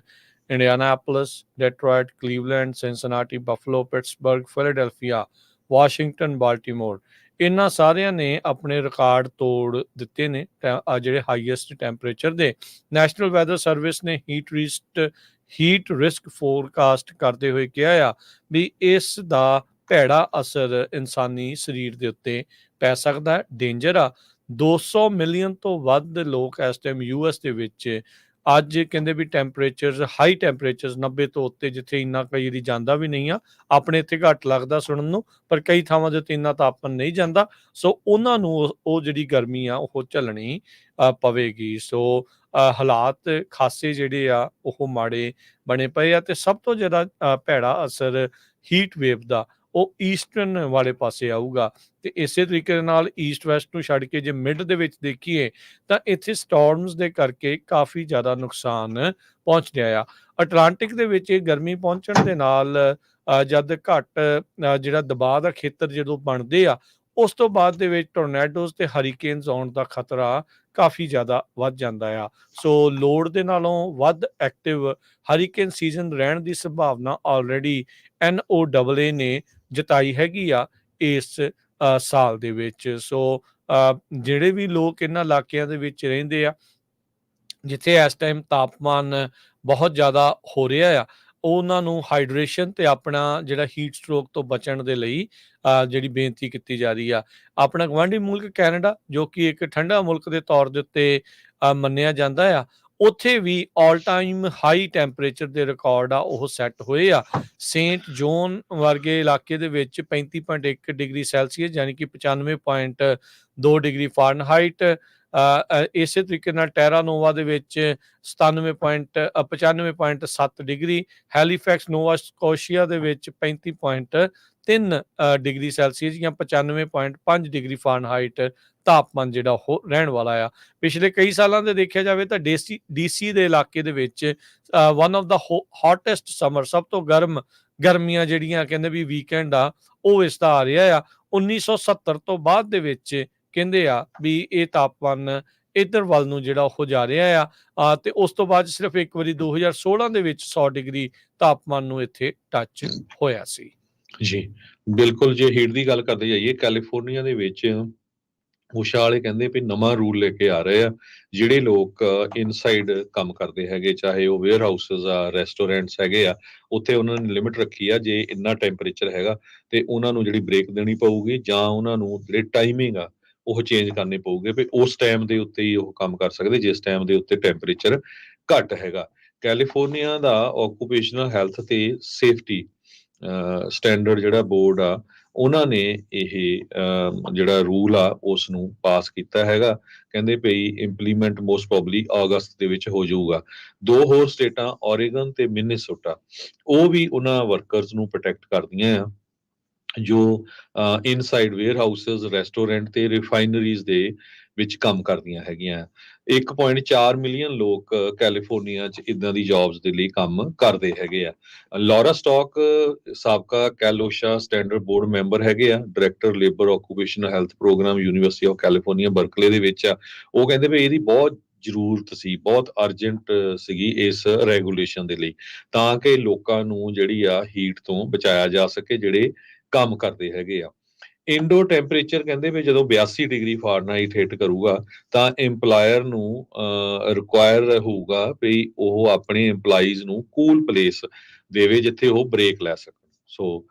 Indianapolis, Detroit, Cleveland, Cincinnati, Buffalo, Pittsburgh, Philadelphia, Washington, Baltimore, ਇਹਨਾਂ ਸਾਰਿਆਂ ਨੇ ਆਪਣੇ ਰਿਕਾਰਡ ਤੋੜ ਦਿੱਤੇ ਨੇ ਜਿਹੜੇ ਹਾਈਐਸਟ ਟੈਂਪਰੇਚਰ ਦੇ। ਨੈਸ਼ਨਲ ਵੈਦਰ ਸਰਵਿਸ ਨੇ ਹੀਟ ਰਿਸਕ ਫੋਰਕਾਸਟ ਕਰਦੇ ਹੋਏ ਕਿਹਾ ਆ ਵੀ ਇਸ ਦਾ ਭੈੜਾ ਅਸਰ ਇਨਸਾਨੀ ਸਰੀਰ ਦੇ ਉੱਤੇ ਪੈ ਸਕਦਾ ਹੈ। ਡੇਂਜਰ ਆ। 200 ਮਿਲੀਅਨ ਤੋਂ ਵੱਧ ਲੋਕ ਇਸ ਟਾਈਮ US ਦੇ ਵਿੱਚ ਅੱਜ ਕਹਿੰਦੇ ਵੀ ਟੈਂਪਰੇਚਰ ਹਾਈ ਟੈਂਪਰੇਚਰ 90 ਤੋਂ ਉੱਤੇ, ਜਿੱਥੇ ਇੰਨਾ ਕਈ ਵਾਰੀ ਜਾਂਦਾ ਵੀ ਨਹੀਂ ਆ। ਆਪਣੇ ਇੱਥੇ ਘੱਟ ਲੱਗਦਾ ਸੁਣਨ ਨੂੰ, ਪਰ ਕਈ ਥਾਵਾਂ ਦੇ ਉੱਤੇ ਇੰਨਾ ਤਾਪਮਾਨ ਨਹੀਂ ਜਾਂਦਾ। ਸੋ ਉਹਨਾਂ ਨੂੰ ਉਹ ਜਿਹੜੀ ਗਰਮੀ ਆ ਉਹ ਝੱਲਣੀ ਪਵੇਗੀ। ਸੋ ਹਾਲਾਤ ਖਾਸੇ ਜਿਹੜੇ ਆ ਉਹ ਮਾੜੇ ਬਣੇ ਪਏ ਆ ਤੇ ਸਭ ਤੋਂ ਜ਼ਿਆਦਾ ਭੈੜਾ ਅਸਰ ਹੀਟ ਵੇਵ ਦਾ ਉਹ ਈਸਟਰਨ ਵਾਲੇ ਪਾਸੇ ਆਊਗਾ। ਤੇ ਇਸੇ ਤਰੀਕੇ ਦੇ ਨਾਲ ਈਸਟ ਵੈਸਟ ਨੂੰ ਛੱਡ ਕੇ ਜੇ ਮਿਡ ਦੇ ਵਿੱਚ ਦੇਖੀਏ ਤਾਂ ਇੱਥੇ ਸਟਾਰਮਸ ਦੇ ਕਰਕੇ ਕਾਫੀ ਜ਼ਿਆਦਾ ਨੁਕਸਾਨ ਪਹੁੰਚ ਰਿਹਾ ਆ। ਅਟਲਾਂਟਿਕ ਦੇ ਵਿੱਚ ਇਹ ਗਰਮੀ ਪਹੁੰਚਣ ਦੇ ਨਾਲ ਜਦ ਘੱਟ ਜਿਹੜਾ ਦਬਾਅ ਦਾ ਖੇਤਰ ਜਦੋਂ ਬਣਦੇ ਆ, ਉਸ ਤੋਂ ਬਾਅਦ ਦੇ ਵਿੱਚ ਟੋਰਨੈਡੋਜ਼ ਤੇ ਹਰੀਕੇਨਸ ਆਉਣ ਦਾ ਖਤਰਾ ਕਾਫੀ ਜ਼ਿਆਦਾ ਵੱਧ ਜਾਂਦਾ ਆ। ਸੋ ਲੋੜ ਦੇ ਨਾਲੋਂ ਵੱਧ ਐਕਟਿਵ ਹਰੀਕੇਨ ਸੀਜ਼ਨ ਰਹਿਣ ਦੀ ਸੰਭਾਵਨਾ ਆਲਰੇਡੀ NOAA ਨੇ ਜਤਾਈ ਹੈਗੀ ਆ ਇਸ ਸਾਲ ਦੇ ਵਿੱਚ। ਸੋ ਜਿਹੜੇ ਵੀ ਲੋਕ ਇਹਨਾਂ ਇਲਾਕਿਆਂ ਦੇ ਵਿੱਚ ਰਹਿੰਦੇ ਆ ਜਿੱਥੇ ਇਸ ਟਾਈਮ ਤਾਪਮਾਨ ਬਹੁਤ ਜ਼ਿਆਦਾ ਹੋ ਰਿਹਾ ਆ, ਉਹਨਾਂ ਨੂੰ ਹਾਈਡਰੇਸ਼ਨ ਤੇ ਆਪਣਾ ਜਿਹੜਾ ਹੀਟ ਸਟ੍ਰੋਕ ਤੋਂ ਬਚਣ ਦੇ ਲਈ ਜਿਹੜੀ ਬੇਨਤੀ ਕੀਤੀ ਜਾ ਰਹੀ ਆ। ਆਪਣਾ ਗਵਾਂਢੀ ਮੁਲਕ ਕੈਨੇਡਾ, ਜੋ ਕਿ ਇੱਕ ਠੰਡਾ ਮੁਲਕ ਦੇ ਤੌਰ ਦੇ ਉੱਤੇ ਮੰਨਿਆ ਜਾਂਦਾ ਆ, ਉੱਥੇ ਵੀ ਆਲ ਟਾਈਮ ਹਾਈ ਟੈਂਪਰੇਚਰ ਦੇ ਰਿਕਾਰਡ ਆ ਉਹ ਸੈੱਟ ਹੋਏ ਆ। ਸੇਂਟ ਜੋਨ ਵਰਗੇ ਇਲਾਕੇ ਦੇ ਵਿੱਚ 35.1 ਡਿਗਰੀ ਸੈਲਸੀਅਸ ਯਾਨੀ ਕਿ 95.2 ਡਿਗਰੀ ਫਾਰਨਹਾਈਟ। ਇਸੇ ਤਰੀਕੇ ਨਾਲ ਟੈਰਾਨੋਵਾ ਦੇ ਵਿੱਚ 95.7 ਡਿਗਰੀ, ਹੈਲੀਫੈਕਸ ਨੋਵਾ ਸਕੋਸ਼ੀਆ ਦੇ ਵਿੱਚ 35.3 ਡਿਗਰੀ ਸੈਲਸੀਅਸ ਜਾਂ 95.5 ਡਿਗਰੀ ਫਾਰਨਹਾਈਟ ਤਾਪਮਾਨ ਜਿਹੜਾ ਉਹ ਰਹਿਣ ਵਾਲਾ ਆ। ਪਿਛਲੇ ਕਈ ਸਾਲਾਂ ਦੇ ਦੇਖਿਆ ਜਾਵੇ ਤਾਂ ਡੀਸੀ ਦੇ ਇਲਾਕੇ ਦੇ ਵਿੱਚ ਵਨ ਆਫ ਦਾ ਹੌਟੈਸਟ ਸਮਰ, ਸਭ ਤੋਂ ਗਰਮੀਆਂ ਜਿਹੜੀਆਂ ਕਹਿੰਦੇ ਵੀ ਵੀਕਐਂਡ ਆ ਉਹ ਇਸ ਦਾ ਆ ਰਿਹਾ ਆ। 1970 ਤੋਂ ਬਾਅਦ ਦੇ ਵਿੱਚ ਕਹਿੰਦੇ ਆ ਵੀ ਇਹ ਤਾਪਮਾਨ ਇੱਧਰ ਵੱਲ ਨੂੰ ਜਿਹੜਾ ਉਹ ਜਾ ਰਿਹਾ ਆ ਤੇ ਉਸ ਤੋਂ ਬਾਅਦ ਸਿਰਫ ਇੱਕ ਵਾਰੀ 2016 ਦੇ ਵਿੱਚ 100 ਡਿਗਰੀ ਤਾਪਮਾਨ ਨੂੰ ਇੱਥੇ ਟੱਚ ਹੋਇਆ ਸੀ। ਜੀ, ਬਿਲਕੁਲ। ਜੇ ਹੀਟ ਦੀ ਗੱਲ ਕਰਦੇ ਜਾਈਏ, ਕੈਲੀਫੋਰਨੀਆ ਦੇ ਵਿੱਚ ਊਸ਼ਾ ਵਾਲੇ ਕਹਿੰਦੇ ਵੀ ਨਵਾਂ ਰੂਲ ਲੈ ਕੇ ਆ ਰਹੇ ਆ। ਜਿਹੜੇ ਲੋਕ ਇਨਸਾਈਡ ਕੰਮ ਕਰਦੇ ਹੈਗੇ, ਚਾਹੇ ਉਹ ਵੇਅਰ ਹਾਊਸਸ ਆ, ਰੈਸਟੋਰੈਂਟਸ ਹੈਗੇ ਆ, ਉੱਥੇ ਉਹਨਾਂ ਨੇ ਲਿਮਿਟ ਰੱਖੀ ਆ, ਜੇ ਇੰਨਾ ਟੈਂਪਰੇਚਰ ਹੈਗਾ ਤੇ ਉਹਨਾਂ ਨੂੰ ਜਿਹੜੀ ਬ੍ਰੇਕ ਦੇਣੀ ਪਊਗੀ ਜਾਂ ਉਹਨਾਂ ਨੂੰ ਜਿਹੜੇ ਟਾਈਮਿੰਗ ਆ ਉਹ ਚੇਂਜ ਕਰਨੇ ਪਊਗੇ ਵੀ ਉਸ ਟਾਈਮ ਦੇ ਉੱਤੇ ਹੀ ਉਹ ਕੰਮ ਕਰ ਸਕਦੇ ਜਿਸ ਟਾਈਮ ਦੇ ਉੱਤੇ ਟੈਂਪਰੇਚਰ ਘੱਟ ਹੈਗਾ। ਕੈਲੀਫੋਰਨੀਆ ਦਾ ਆਕੂਪੇਸ਼ਨਲ ਹੈਲਥ ਤੇ ਸੇਫਟੀ ਸਟੈਂਡਰਡ ਜਿਹੜਾ ਬੋਰਡ ਆ, ਉਹਨਾਂ ਨੇ ਇਹ ਜਿਹੜਾ ਰੂਲ ਆ ਉਸ ਨੂੰ ਪਾਸ ਕੀਤਾ ਹੈਗਾ। ਕਹਿੰਦੇ ਭਈ ਇੰਪਲੀਮੈਂਟ ਮੋਸਟ ਪ੍ਰੋਬਬਲੀ ਅਗਸਤ ਦੇ ਵਿੱਚ ਹੋ ਜਾਊਗਾ। ਦੋ ਹੋਰ ਸਟੇਟਾਂ ਓਰੇਗਨ ਤੇ ਮਿਨੀਸੋਟਾ, ਉਹ ਵੀ ਉਹਨਾਂ ਵਰਕਰਸ ਨੂੰ ਪ੍ਰੋਟੈਕਟ ਕਰਦੀਆਂ ਆ ਜੋ ਇਨਸਾਈਡ ਵੇਅਰ ਹਾਊਸਸ, ਰੈਸਟੋਰੈਂਟ ਤੇ ਰਿਫਾਈਨਰੀਜ਼ ਦੇ ਵਿੱਚ ਕੰਮ ਕਰਦੀਆਂ ਹੈਗੀਆਂ। 1.4 ਮਿਲੀਅਨ ਲੋਕ ਕੈਲੀਫੋਰਨੀਆ 'ਚ ਇਦਾਂ ਦੀ ਜੌਬਸ ਦੇ ਲਈ ਕੰਮ ਕਰਦੇ ਹੈਗੇ ਆ। ਲੌਰਾ ਸਟਾਕ ਸਾਬਕਾ ਕੈਲੋਸ਼ਾ ਸਟੈਂਡਰਡ ਬੋਰਡ ਮੈਂਬਰ ਹੈਗੇ ਆ, director labour occupational health programme university of California Berkeley ਦੇ ਵਿੱਚ ਆ। ਉਹ ਕਹਿੰਦੇ ਵੀ ਇਹਦੀ ਬਹੁਤ ਜ਼ਰੂਰਤ ਸੀ, ਬਹੁਤ ਅਰਜੈਂਟ ਸੀਗੀ ਇਸ ਰੈਗੂਲੇਸ਼ਨ ਦੇ ਲਈ, ਤਾਂ ਕਿ ਲੋਕਾਂ ਨੂੰ ਜਿਹੜੀ ਆ ਹੀਟ ਤੋਂ ਬਚਾਇਆ ਜਾ ਸਕੇ ਜਿਹੜੇ ਕੰਮ ਕਰਦੇ ਹੈਗੇ ਆ। ਇੰਡੋਰ ਟੈਂਪਰੇਚਰ ਕਹਿੰਦੇ ਵੀ ਜਦੋਂ 82 ਡਿਗਰੀ ਫਾਰਨਹਾਈਟ ਹਿੱਟ ਕਰੂਗਾ ਤਾਂ EMPLOYER ਨੂੰ ਰਿਕੁਆਇਰ ਹੋਊਗਾ ਵੀ ਉਹ ਆਪਣੇ EMPLOYEES ਨੂੰ ਕੂਲ ਪਲੇਸ ਦੇਵੇ ਜਿੱਥੇ ਉਹ ਬ੍ਰੇਕ ਲੈ ਸਕਣ। ਸੋ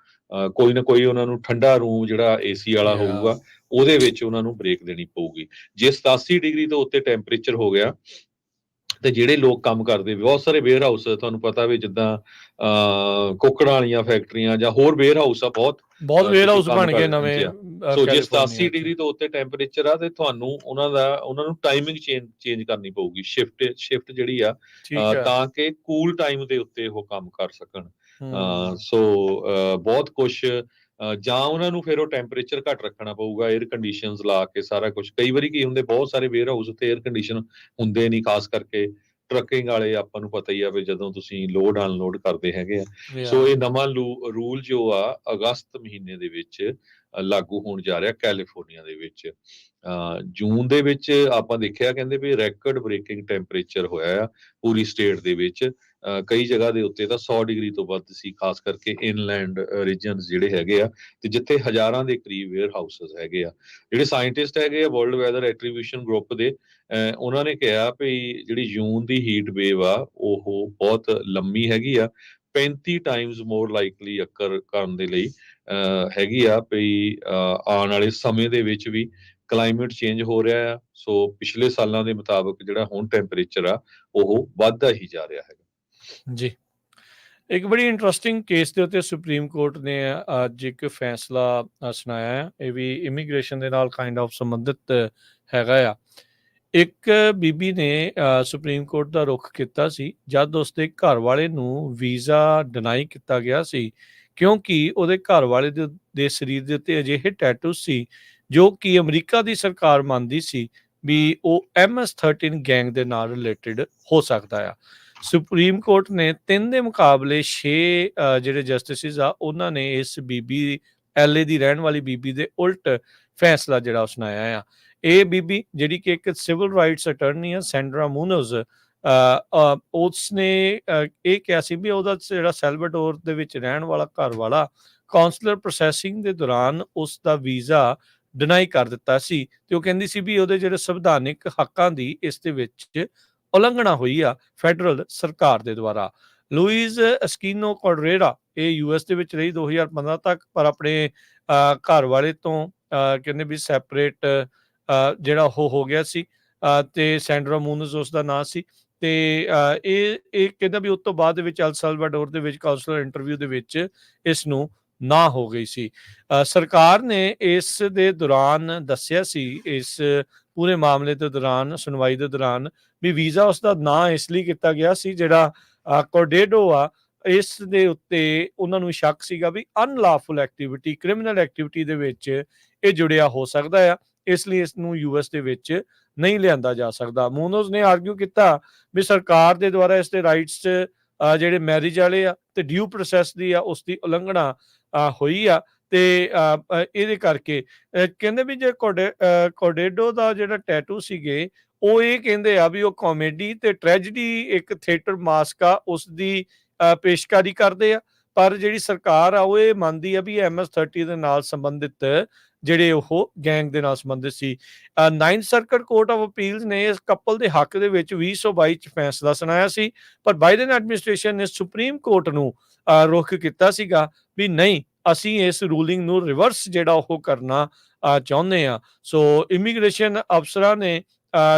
ਕੋਈ ਨਾ ਕੋਈ ਉਹਨਾਂ ਨੂੰ ਠੰਡਾ ਰੂਮ ਜਿਹੜਾ AC ਵਾਲਾ ਹੋਊਗਾ ਉਹਦੇ ਵਿੱਚ ਉਹਨਾਂ ਨੂੰ ਬ੍ਰੇਕ ਦੇਣੀ ਪਊਗੀ। ਜੇ 87 ਡਿਗਰੀ ਤੋਂ ਉੱਤੇ ਟੈਂਪਰੇਚਰ ਹੋ ਗਿਆ ਤੇ ਜਿਹੜੇ ਲੋਕ ਕੰਮ ਕਰਦੇ, ਬਹੁਤ ਸਾਰੇ ਵੇਅਰ ਹਾਊਸ ਤੁਹਾਨੂੰ ਪਤਾ ਵੀ ਜਿੱਦਾਂ ਕੁੱਕੜਾਂ ਵਾਲੀਆਂ ਫੈਕਟਰੀਆਂ ਜਾਂ ਹੋਰ ਵੇਅਰ ਹਾਊਸ ਆ, ਬਹੁਤ ਵੇਅਰ ਹਾਊਸ ਬਣ ਗਏ ਨਵੇਂ। ਸੋ ਜੇ 87 ਡਿਗਰੀ ਤੋਂ ਉੱਤੇ ਟੈਂਪਰੇਚਰ ਆ ਤੇ ਤੁਹਾਨੂੰ ਉਹਨਾਂ ਨੂੰ ਟਾਈਮਿੰਗ ਚੇਂਜ ਕਰਨੀ ਪਊਗੀ, ਸ਼ਿਫਟ ਜਿਹੜੀ ਆ, ਤਾਂ ਕਿ ਕੂਲ ਟਾਈਮ ਦੇ ਉੱਤੇ ਉਹ ਕੰਮ ਕਰ ਸਕਣ। ਸੋ ਬਹੁਤ ਕੁਛ ਜਾਂ ਉਹਨਾਂ ਨੂੰ ਫਿਰ ਉਹ ਟੈਂਪਰੇਚਰ ਘੱਟ ਰੱਖਣਾ ਪਊਗਾ, 에ਅਰ ਕੰਡੀਸ਼ਨਸ ਲਾ ਕੇ ਸਾਰਾ ਕੁਝ। ਕਈ ਵਾਰੀ ਕੀ ਹੁੰਦੇ, ਬਹੁਤ ਸਾਰੇ ਵੇਅਰ ਹਾਊਸ ਉੱਤੇ 에ਅਰ ਕੰਡੀਸ਼ਨ ਹੁੰਦੇ ਨਹੀਂ, ਖਾਸ ਕਰਕੇ ਟਰੱਕਿੰਗ ਵਾਲੇ, ਆਪਾਂ ਨੂੰ ਪਤਾ ਹੀ ਆ ਵੀ ਜਦੋਂ ਤੁਸੀਂ ਲੋਡ ਅਨਲੋਡ ਕਰਦੇ ਹੈਗੇ ਆ। ਸੋ ਇਹ ਨਵਾਂ ਰੂਲ ਜੋ ਆ ਅਗਸਤ ਮਹੀਨੇ ਦੇ ਵਿੱਚ ਲਾਗੂ ਹੋਣ ਜਾ ਰਿਹਾ ਕੈਲੀਫੋਰਨੀਆ ਦੇ ਵਿੱਚ। ਜੂਨ ਦੇ ਵਿੱਚ ਆਪਾਂ ਦੇਖਿਆ ਕਹਿੰਦੇ ਵੀ ਰੈਕਡ ਬ੍ਰੇਕਿੰਗ ਟੈਂਪਰੇਚਰ ਹੋਇਆ ਆ ਪੂਰੀ ਸਟੇਟ ਦੇ ਵਿੱਚ। ਕਈ ਜਗ੍ਹਾ ਦੇ ਉੱਤੇ ਤਾਂ 100 ਡਿਗਰੀ ਤੋਂ ਵੱਧ ਸੀ, ਖਾਸ ਕਰਕੇ ਇਨਲੈਂਡ ਰੀਜਨਸ ਜਿਹੜੇ ਹੈਗੇ ਆ ਤੇ ਜਿੱਥੇ ਹਜ਼ਾਰਾਂ ਦੇ ਕਰੀਬ ਵੇਅਰ ਹਾਊਸਸ ਹੈਗੇ ਆ। ਜਿਹੜੇ ਸਾਇੰਟਿਸਟ ਹੈਗੇ ਆ ਵਰਲਡ ਵੈਦਰ ਐਟਰੀਬਿਊਸ਼ਨ ਗਰੁੱਪ ਦੇ, ਉਹਨਾਂ ਨੇ ਕਿਹਾ ਵੀ ਜਿਹੜੀ ਜੂਨ ਦੀ ਹੀਟ ਵੇਵ ਆ ਉਹ ਬਹੁਤ ਲੰਮੀ ਹੈਗੀ ਆ, 35 ਟਾਈਮਸ ਮੋਰ ਲਾਈਕਲੀ ਅਕਰ ਕਰਨ ਦੇ ਲਈ ਹੈਗੀ ਆ ਵੀ ਆਉਣ ਵਾਲੇ ਸਮੇਂ ਦੇ ਵਿੱਚ ਵੀ ਕਲਾਈਮੇਟ ਚੇਂਜ ਹੋ ਰਿਹਾ ਆ। ਸੋ ਪਿਛਲੇ ਸਾਲਾਂ ਦੇ ਮੁਤਾਬਕ ਜਿਹੜਾ ਹੁਣ ਟੈਂਪਰੇਚਰ ਆ ਉਹ ਵੱਧਦਾ ਹੀ ਜਾ ਰਿਹਾ ਹੈਗਾ। ਜੀ, ਇੱਕ ਬੜੀ ਇੰਟਰਸਟਿੰਗ ਕੇਸ ਦੇ ਉੱਤੇ ਸੁਪਰੀਮ ਕੋਰਟ ਨੇ ਅੱਜ ਇੱਕ ਫੈਸਲਾ ਸੁਣਾਇਆ ਹੈ। ਇਹ ਵੀ ਇਮੀਗ੍ਰੇਸ਼ਨ ਦੇ ਨਾਲ ਕਾਈਂਡ ਆਫ ਸੰਬੰਧਿਤ ਹੈਗਾ ਆ। ਇੱਕ ਬੀਬੀ ਨੇ ਸੁਪਰੀਮ ਕੋਰਟ ਦਾ ਰੁਖ ਕੀਤਾ ਸੀ ਜਦ ਉਸਦੇ ਘਰ ਵਾਲੇ ਨੂੰ ਵੀਜ਼ਾ ਡਿਨਾਈ ਕੀਤਾ ਗਿਆ ਸੀ, ਕਿਉਂਕਿ ਉਹਦੇ ਘਰ ਵਾਲੇ ਦੇ ਸਰੀਰ ਦੇ ਉੱਤੇ ਅਜਿਹੇ ਟੈਟੂ ਸੀ ਜੋ ਕਿ ਅਮਰੀਕਾ ਦੀ ਸਰਕਾਰ ਮੰਨਦੀ ਸੀ ਵੀ ਉਹ MS-13 ਗੈਂਗ ਦੇ ਨਾਲ ਰਿਲੇਟਡ ਹੋ ਸਕਦਾ ਆ। ਸੁਪਰੀਮ ਕੋਰਟ ਨੇ 3 ਦੇ ਮੁਕਾਬਲੇ 6 ਜਿਹੜੇ ਜਸਟਿਸਿਸ ਆ ਉਹਨਾਂ ਨੇ ਇਸ ਬੀਬੀ LA ਦੀ ਰਹਿਣ ਵਾਲੀ ਬੀਬੀ ਦੇ ਉਲਟ ਫੈਸਲਾ ਜਿਹੜਾ ਉਹ ਸੁਣਾਇਆ ਆ। ਇਹ ਬੀਬੀ ਜਿਹੜੀ ਕਿ ਇੱਕ ਸਿਵਲ ਰਾਈਟਸ ਅਟਰਨੀ ਆ, ਸੈਂਡਰਾ ਮੂਨੋਜ਼, ਉਸਨੇ ਇਹ ਕਿਹਾ ਸੀ ਵੀ ਉਹਦਾ ਜਿਹੜਾ ਸੈਲਵਾਡੋਰ ਦੇ ਵਿੱਚ ਰਹਿਣ ਵਾਲਾ ਘਰ ਵਾਲਾ ਕਾਉਂਸਲਰ ਪ੍ਰੋਸੈਸਿੰਗ ਦੇ ਦੌਰਾਨ ਉਸ ਦਾ ਵੀਜ਼ਾ ਡਿਨਾਈ ਕਰ ਦਿੱਤਾ ਸੀ ਤੇ ਉਹ ਕਹਿੰਦੀ ਸੀ ਵੀ ਉਹਦੇ ਜਿਹੜੇ ਸੰਵਿਧਾਨਿਕ ਹੱਕਾਂ ਦੀ ਇਸ ਦੇ ਵਿੱਚ ਉਲੰਘਣਾ ਹੋਈ ਆ ਫੈਡਰਲ ਸਰਕਾਰ ਦੇ ਦੁਆਰਾ। ਲੂਈਜ਼ ਐਸਕੀਨੋ ਕੋਡਰੇਰਾ ਇਹ ਯੂਐਸ ਦੇ ਵਿੱਚ ਰਹੀ 2015 ਤੱਕ, ਪਰ ਆਪਣੇ ਘਰ ਵਾਲੇ ਤੋਂ ਕਹਿੰਦੇ ਵੀ ਸੈਪਰੇਟ ਜਿਹੜਾ ਉਹ ਹੋ ਗਿਆ ਸੀ, ਤੇ ਸੈਂਡਰਾ ਮੂਨਜ਼ ਉਸਦਾ ਨਾਂ ਸੀ। ਤੇ ਇਹ ਕਹਿੰਦਾ ਵੀ ਉਸ ਤੋਂ ਬਾਅਦ ਦੇ ਵਿੱਚ ਅਲ ਸਲਵਾਡੋਰ ਦੇ ਵਿੱਚ ਕਾਉਂਸਲਰ ਇੰਟਰਵਿਊ ਦੇ ਵਿੱਚ ਇਸ ਨੂੰ ਨਾ ਹੋ ਗਈ ਸੀ। ਸਰਕਾਰ ਨੇ ਇਸ ਦੇ ਦੌਰਾਨ ਦੱਸਿਆ ਸੀ, ਇਸ ਪੂਰੇ ਮਾਮਲੇ ਦੇ ਦੌਰਾਨ, ਸੁਣਵਾਈ ਦੇ ਦੌਰਾਨ, ਵੀ ਵੀਜ਼ਾ ਉਸਦਾ ਨਾਂ ਇਸ ਲਈ ਕੀਤਾ ਗਿਆ ਸੀ, ਜਿਹੜਾ ਕੋਰਡੇਡੋ ਆ, ਇਸ ਦੇ ਉੱਤੇ ਉਹਨਾਂ ਨੂੰ ਸ਼ੱਕ ਸੀਗਾ ਵੀ ਅਨਲੌਫੁਲ ਐਕਟੀਵਿਟੀ, ਕ੍ਰਿਮੀਨਲ ਐਕਟੀਵਿਟੀ ਦੇ ਵਿੱਚ ਇਹ ਜੁੜਿਆ ਹੋ ਸਕਦਾ ਆ, ਇਸ ਲਈ ਇਸ ਨੂੰ ਯੂਐਸ ਦੇ ਵਿੱਚ ਨਹੀਂ ਲਿਆਂਦਾ ਜਾ ਸਕਦਾ। ਮੂਨੋਜ਼ ਨੇ ਆਰਗੂ ਕੀਤਾ ਵੀ ਸਰਕਾਰ ਦੇ ਦੁਆਰਾ ਇਸ ਦੇ ਰਾਈਟਸ ਜਿਹੜੇ ਮੈਰਿਜ ਵਾਲੇ ਆ ਤੇ ਡਿਊ ਪ੍ਰੋਸੈਸ ਦੀ ਆ, ਉਸ ਦੀ ਉਲੰਘਣਾ ਹੋਈ ਆ, ਤੇ ਇਹਦੇ ਕਰਕੇ ਕਹਿੰਦੇ ਵੀ ਜੇ ਕੋਰਡੇਡੋ ਦਾ ਜਿਹੜਾ ਟੈਟੂ ਸੀਗੇ, ਉਹ ਇਹ ਕਹਿੰਦੇ ਆ ਵੀ ਉਹ ਕਾਮੇਡੀ ਤੇ ਟ੍ਰੈਜਡੀ, ਇੱਕ ਥੀਏਟਰ ਮਾਸਕ ਆ, ਉਸ ਦੀ ਪੇਸ਼ਕਾਰੀ ਕਰਦੇ ਆ। ਪਰ ਜਿਹੜੀ ਸਰਕਾਰ ਆ ਉਹ ਇਹ ਮੰਨਦੀ ਆ ਵੀ MS-30 ਦੇ ਨਾਲ ਸੰਬੰਧਿਤ ਜਿਹੜੇ ਉਹ ਗੈਂਗ ਦੇ ਨਾਲ ਸੰਬੰਧਿਤ ਸੀ। 9th circuit court of appeals ਨੇ ਇਸ ਕਪਲ ਦੇ ਹੱਕ ਦੇ ਵਿੱਚ 2022 ਚ ਫੈਸਲਾ ਸੁਣਾਇਆ ਸੀ, ਪਰ ਬਾਈਡਨ ਐਡਮਿਨਿਸਟ੍ਰੇਸ਼ਨ ਨੇ ਸੁਪਰੀਮ ਕੋਰਟ ਨੂੰ ਰੁਖ ਕੀਤਾ ਸੀਗਾ ਵੀ ਨਹੀਂ, ਅਸੀਂ ਇਸ ਰੂਲਿੰਗ ਨੂੰ ਰਿਵਰਸ ਜਿਹੜਾ ਉਹ ਕਰਨਾ ਚਾਹੁੰਦੇ ਆ। ਸੋ ਇਮੀਗ੍ਰੇਸ਼ਨ ਅਫਸਰਾਂ ਨੇ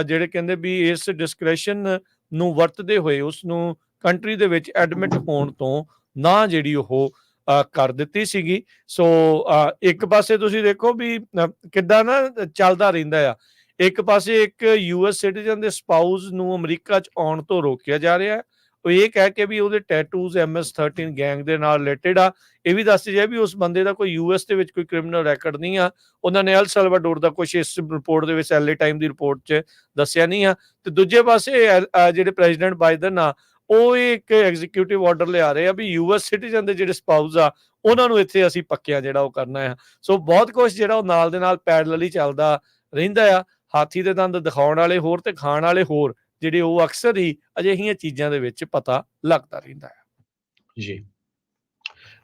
ਜਿਹੜੇ ਕਹਿੰਦੇ ਵੀ ਇਸ ਡਿਸਕ੍ਰੈਸ਼ਨ ਨੂੰ ਵਰਤਦੇ ਹੋਏ ਉਸ ਨੂੰ ਕੰਟਰੀ ਦੇ ਵਿੱਚ ਐਡਮਿਟ ਹੋਣ ਤੋਂ ਨਾ ਜਿਹੜੀ ਉਹ ਕਰ ਦਿੱਤੀ ਸੀਗੀ। ਸੋ ਇੱਕ ਪਾਸੇ ਤੁਸੀਂ ਦੇਖੋ ਵੀ ਕਿੱਦਾਂ ਨਾ ਚੱਲਦਾ ਰਹਿੰਦਾ ਆ। ਇੱਕ ਪਾਸੇ ਇੱਕ ਯੂਐਸ ਸਿਟੀਜ਼ਨ ਦੇ ਸਪਾਊਸ ਨੂੰ ਅਮਰੀਕਾ 'ਚ ਆਉਣ ਤੋਂ ਰੋਕਿਆ ਜਾ ਰਿਹਾ ਹੈ, ਉਹ ਇਹ ਕਹਿ ਕੇ ਵੀ ਉਹਦੇ ਟੈਟੂਜ਼ MS-13 ਗੈਂਗ ਦੇ ਨਾਲ ਰਿਲੇਟਡ ਆ। ਇਹ ਵੀ ਦੱਸ ਜਾਏ ਵੀ ਉਸ ਬੰਦੇ ਦਾ ਕੋਈ ਯੂਐਸ ਦੇ ਵਿੱਚ ਕੋਈ ਕ੍ਰਿਮੀਨਲ ਰੈਕਡ ਨਹੀਂ ਆ। ਉਹਨਾਂ ਨੇ ਅਲ ਸਲਵਾਡੋਰ ਦਾ ਕੁਝ ਇਸ ਰਿਪੋਰਟ ਦੇ ਵਿੱਚ, LA ਟਾਈਮ ਦੀ ਰਿਪੋਰਟ 'ਚ ਦੱਸਿਆ ਨਹੀਂ ਆ। ਤੇ ਦੂਜੇ ਪਾਸੇ ਜਿਹੜੇ ਪ੍ਰੈਜ਼ੀਡੈਂਟ ਬਾਈਡਨ ਆ, ਉਹ ਇੱਕ ਐਗਜ਼ੀਕਿਊਟਿਵ ਆਰਡਰ ਲਿਆ ਰਹੇ ਆ ਵੀ ਯੂਐਸ ਸਿਟੀਜ਼ਨ ਦੇ ਜਿਹੜੇ ਸਪਾਊਸ ਆ, ਉਹਨਾਂ ਨੂੰ ਇੱਥੇ ਅਸੀਂ ਪੱਕਿਆ ਜਿਹੜਾ ਉਹ ਕਰਨਾ ਆ। ਸੋ ਬਹੁਤ ਕੁਝ ਜਿਹੜਾ ਉਹ ਨਾਲ ਦੇ ਨਾਲ ਪੈਰਲਲ ਹੀ ਚੱਲਦਾ ਰਹਿੰਦਾ ਆ। ਹਾਥੀ ਦੇ ਦੰਦ ਦਿਖਾਉਣ ਵਾਲੇ ਹੋਰ ਤੇ ਖਾਣ ਵਾਲੇ ਹੋਰ, ਜਿਹੜੇ ਉਹ ਅਕਸਰ ਹੀ ਅਜਿਹੀਆਂ ਚੀਜ਼ਾਂ ਦੇ ਵਿੱਚ ਪਤਾ ਲੱਗਦਾ ਰਹਿੰਦਾ ਹੈ। ਜੀ,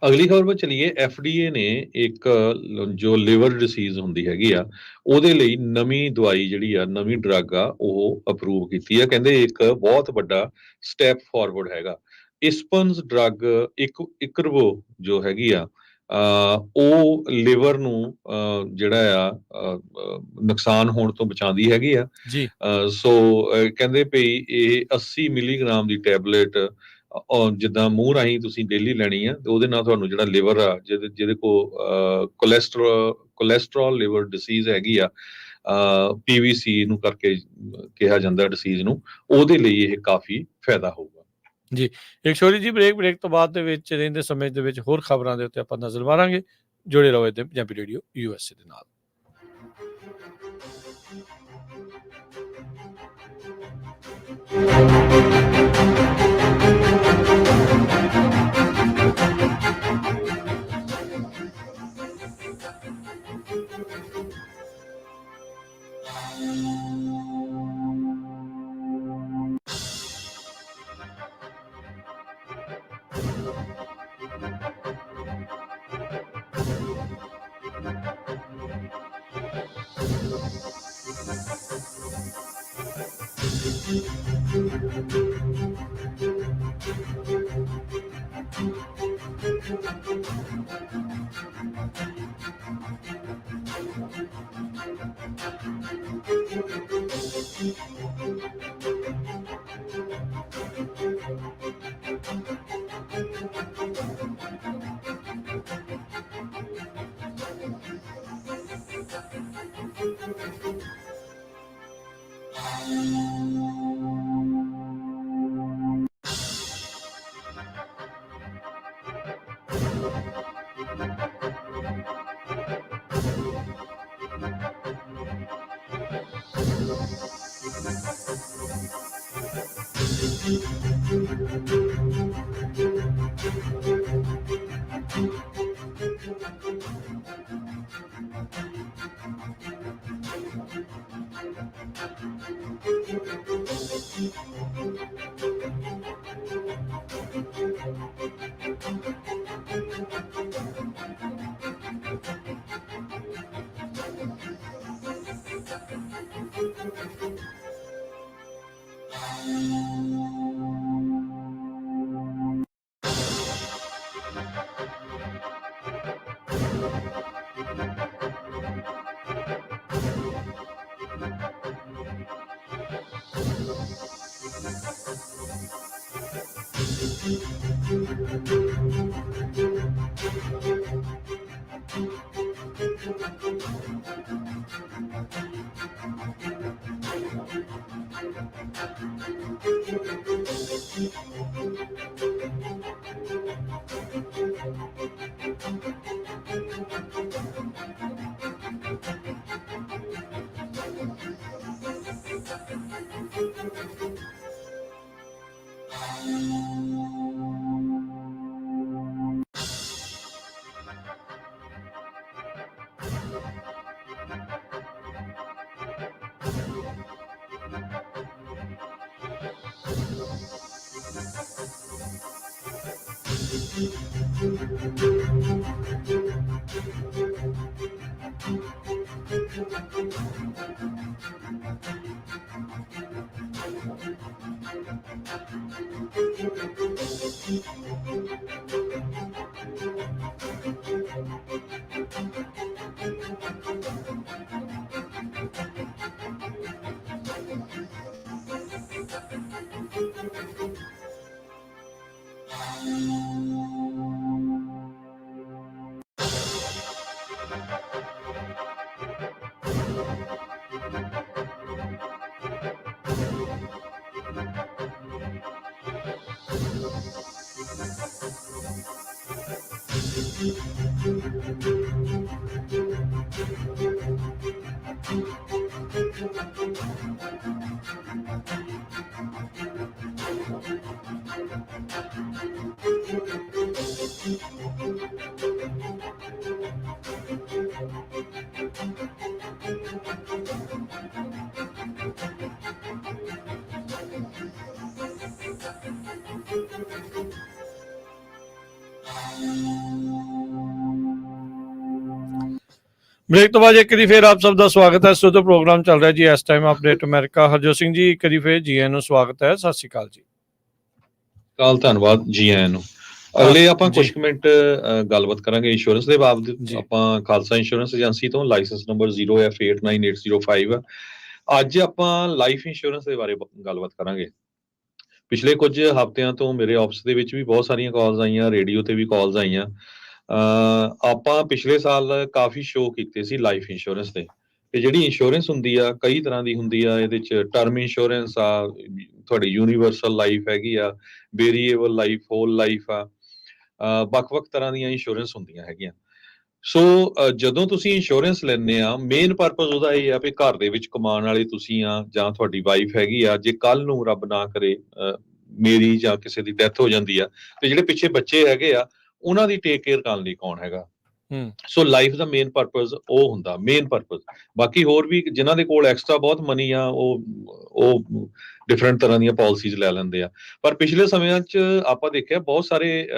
ਅਗਲੀ ਖਬਰ 'ਤੇ ਚਲੀਏ। FDA ਨੇ ਇੱਕ ਜੋ ਲਿਵਰ ਡਿਸੀਜ਼ ਹੁੰਦੀ ਹੈਗੀ ਆ, ਉਹਦੇ ਲਈ ਨਵੀਂ ਦਵਾਈ ਜਿਹੜੀ ਆ, ਨਵੀਂ ਡਰੱਗ ਆ, ਉਹ ਅਪਰੂਵ ਕੀਤੀ ਆ। ਕਹਿੰਦੇ ਇੱਕ ਬਹੁਤ ਵੱਡਾ ਸਟੈਪ ਫਾਰਵਰਡ ਹੈਗਾ। ਇਸਪਨਸ ਡਰੱਗ ਇਕਰਵੋ ਜੋ ਹੈਗੀ ਆ, ਉਹ ਲਿਵਰ ਨੂੰ ਜਿਹੜਾ ਆ ਨੁਕਸਾਨ ਹੋਣ ਤੋਂ ਬਚਾਉਂਦੀ ਹੈਗੀ ਆ। ਜੀ, ਸੋ ਕਹਿੰਦੇ ਭਈ ਇਹ 80 ਮਿਲੀਗ੍ਰਾਮ ਦੀ ਟੈਬਲੇਟ ਜਿੱਦਾਂ ਮੂੰਹ ਰਾਹੀਂ ਤੁਸੀਂ ਡੇਲੀ ਲੈਣੀ ਆ, ਤੇ ਉਹਦੇ ਨਾਲ ਤੁਹਾਨੂੰ ਜਿਹੜਾ ਲਿਵਰ ਆ, ਜਿਹਦੇ ਕੋ ਕੋਲੈਸਟਰੋਲ ਲਿਵਰ ਡਿਸੀਜ਼ ਹੈਗੀ ਆ, PVC ਨੂੰ ਕਰਕੇ ਕਿਹਾ ਜਾਂਦਾ ਡਿਸੀਜ਼ ਨੂੰ, ਉਹਦੇ ਲਈ ਇਹ ਕਾਫੀ ਫਾਇਦਾ ਹੋਊਗਾ। ਜੀ, ਇੱਕ ਛੋਟੀ ਜਿਹੀ ਬ੍ਰੇਕ ਤੋਂ ਬਾਅਦ ਦੇ ਵਿੱਚ ਰਹਿੰਦੇ ਸਮੇਂ ਦੇ ਵਿੱਚ ਹੋਰ ਖਬਰਾਂ ਦੇ ਉੱਤੇ ਆਪਾਂ ਨਜ਼ਰ ਮਾਰਾਂਗੇ। ਜੁੜੇ ਰਹੋ ਇੱਥੇ ਪੰਜਾਬੀ ਰੇਡੀਓ USA ਦੇ ਨਾਲ। ब्रेक तो बाद एक करी फिर आप सब का स्वागत है। सो तो प्रोग्राम चल रहा है जी इस time update America. Harjot Singh ji एक करी फिर जी आਇਆਂ ਨੂੰ स्वागत है। सत श्री अकाल जी। ਕਾਲ ਧੰਨਵਾਦ ਜੀ ਆਇਆਂ ਨੂੰ। ਅਗਲੇ ਆਪਾਂ ਜੀ। ਕੁਝ ਮਿੰਟ ਗੱਲਬਾਤ ਕਰਾਂਗੇ ਇੰਸ਼ੋਰੈਂਸ ਦੇ ਬਾਬਤ। ਜੀ। ਆਪਾਂ ਖਾਲਸਾ ਇੰਸ਼ੋਰੈਂਸ ਏਜੰਸੀ ਤੋਂ ਲਾਇਸੈਂਸ ਨੰਬਰ 0F89805 ਅੱਜ ਆਪਾਂ ਲਾਈਫ ਇੰਸ਼ੋਰੈਂਸ ਦੇ ਬਾਰੇ ਗੱਲਬਾਤ ਕਰਾਂਗੇ। ਪਿਛਲੇ ਕੁਝ ਹਫ਼ਤਿਆਂ ਤੋਂ ਮੇਰੇ ਆਫਿਸ ਦੇ ਵਿੱਚ ਵੀ ਬਹੁਤ ਸਾਰੀਆਂ ਕਾਲਸ ਆਈਆਂ, ਰੇਡੀਓ ਤੇ ਵੀ ਕਾਲਸ ਆਈਆਂ। ਆਪਾਂ ਪਿਛਲੇ ਸਾਲ ਕਾਫੀ ਸ਼ੋਅ ਕੀਤੇ ਸੀ ਲਾਈਫ ਇੰਸ਼ੋਰੈਂਸ ਤੇ। ਤੇ ਜਿਹੜੀ ਇੰਸ਼ੋਰੈਂਸ ਹੁੰਦੀ ਆ ਕਈ ਤਰ੍ਹਾਂ ਦੀ ਹੁੰਦੀ ਆ। ਇਹਦੇ ਚ ਟਰਮ ਇੰਸ਼ੋਰੈਂਸ ਆ, ਤੁਹਾਡੀ ਯੂਨੀਵਰਸਲ ਲਾਈਫ ਹੈਗੀ ਆ, ਵੇਰੀਏਬਲ ਲਾਈਫ, ਹੋਲ ਲਾਈਫ ਆ, ਵੱਖ-ਵੱਖ ਤਰ੍ਹਾਂ ਦੀਆਂ ਇੰਸ਼ੋਰੈਂਸ ਹੁੰਦੀਆਂ ਹੈਗੀਆਂ। ਸੋ ਜਦੋਂ ਤੁਸੀਂ ਇੰਸ਼ੋਰੈਂਸ ਲੈਂਦੇ ਆ, ਮੇਨ ਪਰਪਸ ਉਹਦਾ ਇਹ ਆ ਵੀ ਘਰ ਦੇ ਵਿੱਚ ਕਮਾਉਣ ਵਾਲੇ ਤੁਸੀਂ ਆ ਜਾਂ ਤੁਹਾਡੀ ਵਾਈਫ ਹੈਗੀ ਆ, ਜੇ ਕੱਲ ਨੂੰ ਰੱਬ ਨਾ ਕਰੇ ਮੇਰੀ ਜਾਂ ਕਿਸੇ ਦੀ ਡੈਥ ਹੋ ਜਾਂਦੀ ਆ ਤੇ ਜਿਹੜੇ ਪਿੱਛੇ ਬੱਚੇ ਹੈਗੇ ਆ ਉਹਨਾਂ ਦੀ ਟੇਕ ਕੇਅਰ ਕਰਨ ਲਈ ਕੌਣ ਹੈਗਾ। ਸੋ ਲਾਈਫ ਦਾ ਮੇਨ ਪਰਪਸ ਉਹ ਹੁੰਦਾ, ਮੇਨ ਪਰਪਸ। ਬਾਕੀ ਹੋਰ ਵੀ ਜਿਨ੍ਹਾਂ ਦੇ ਕੋਲ ਐਕਸਟਰਾ ਬਹੁਤ ਮਨੀ ਆ ਉਹ ਡਿਫਰੈਂਟ ਤਰ੍ਹਾਂ ਦੀਆਂ ਪਾਲਿਸੀਜ਼ ਲੈ ਲੈਂਦੇ ਆ। ਪਰ ਪਿਛਲੇ ਸਮਿਆਂ 'ਚ ਆਪਾਂ ਦੇਖਿਆ ਬਹੁਤ ਸਾਰੇ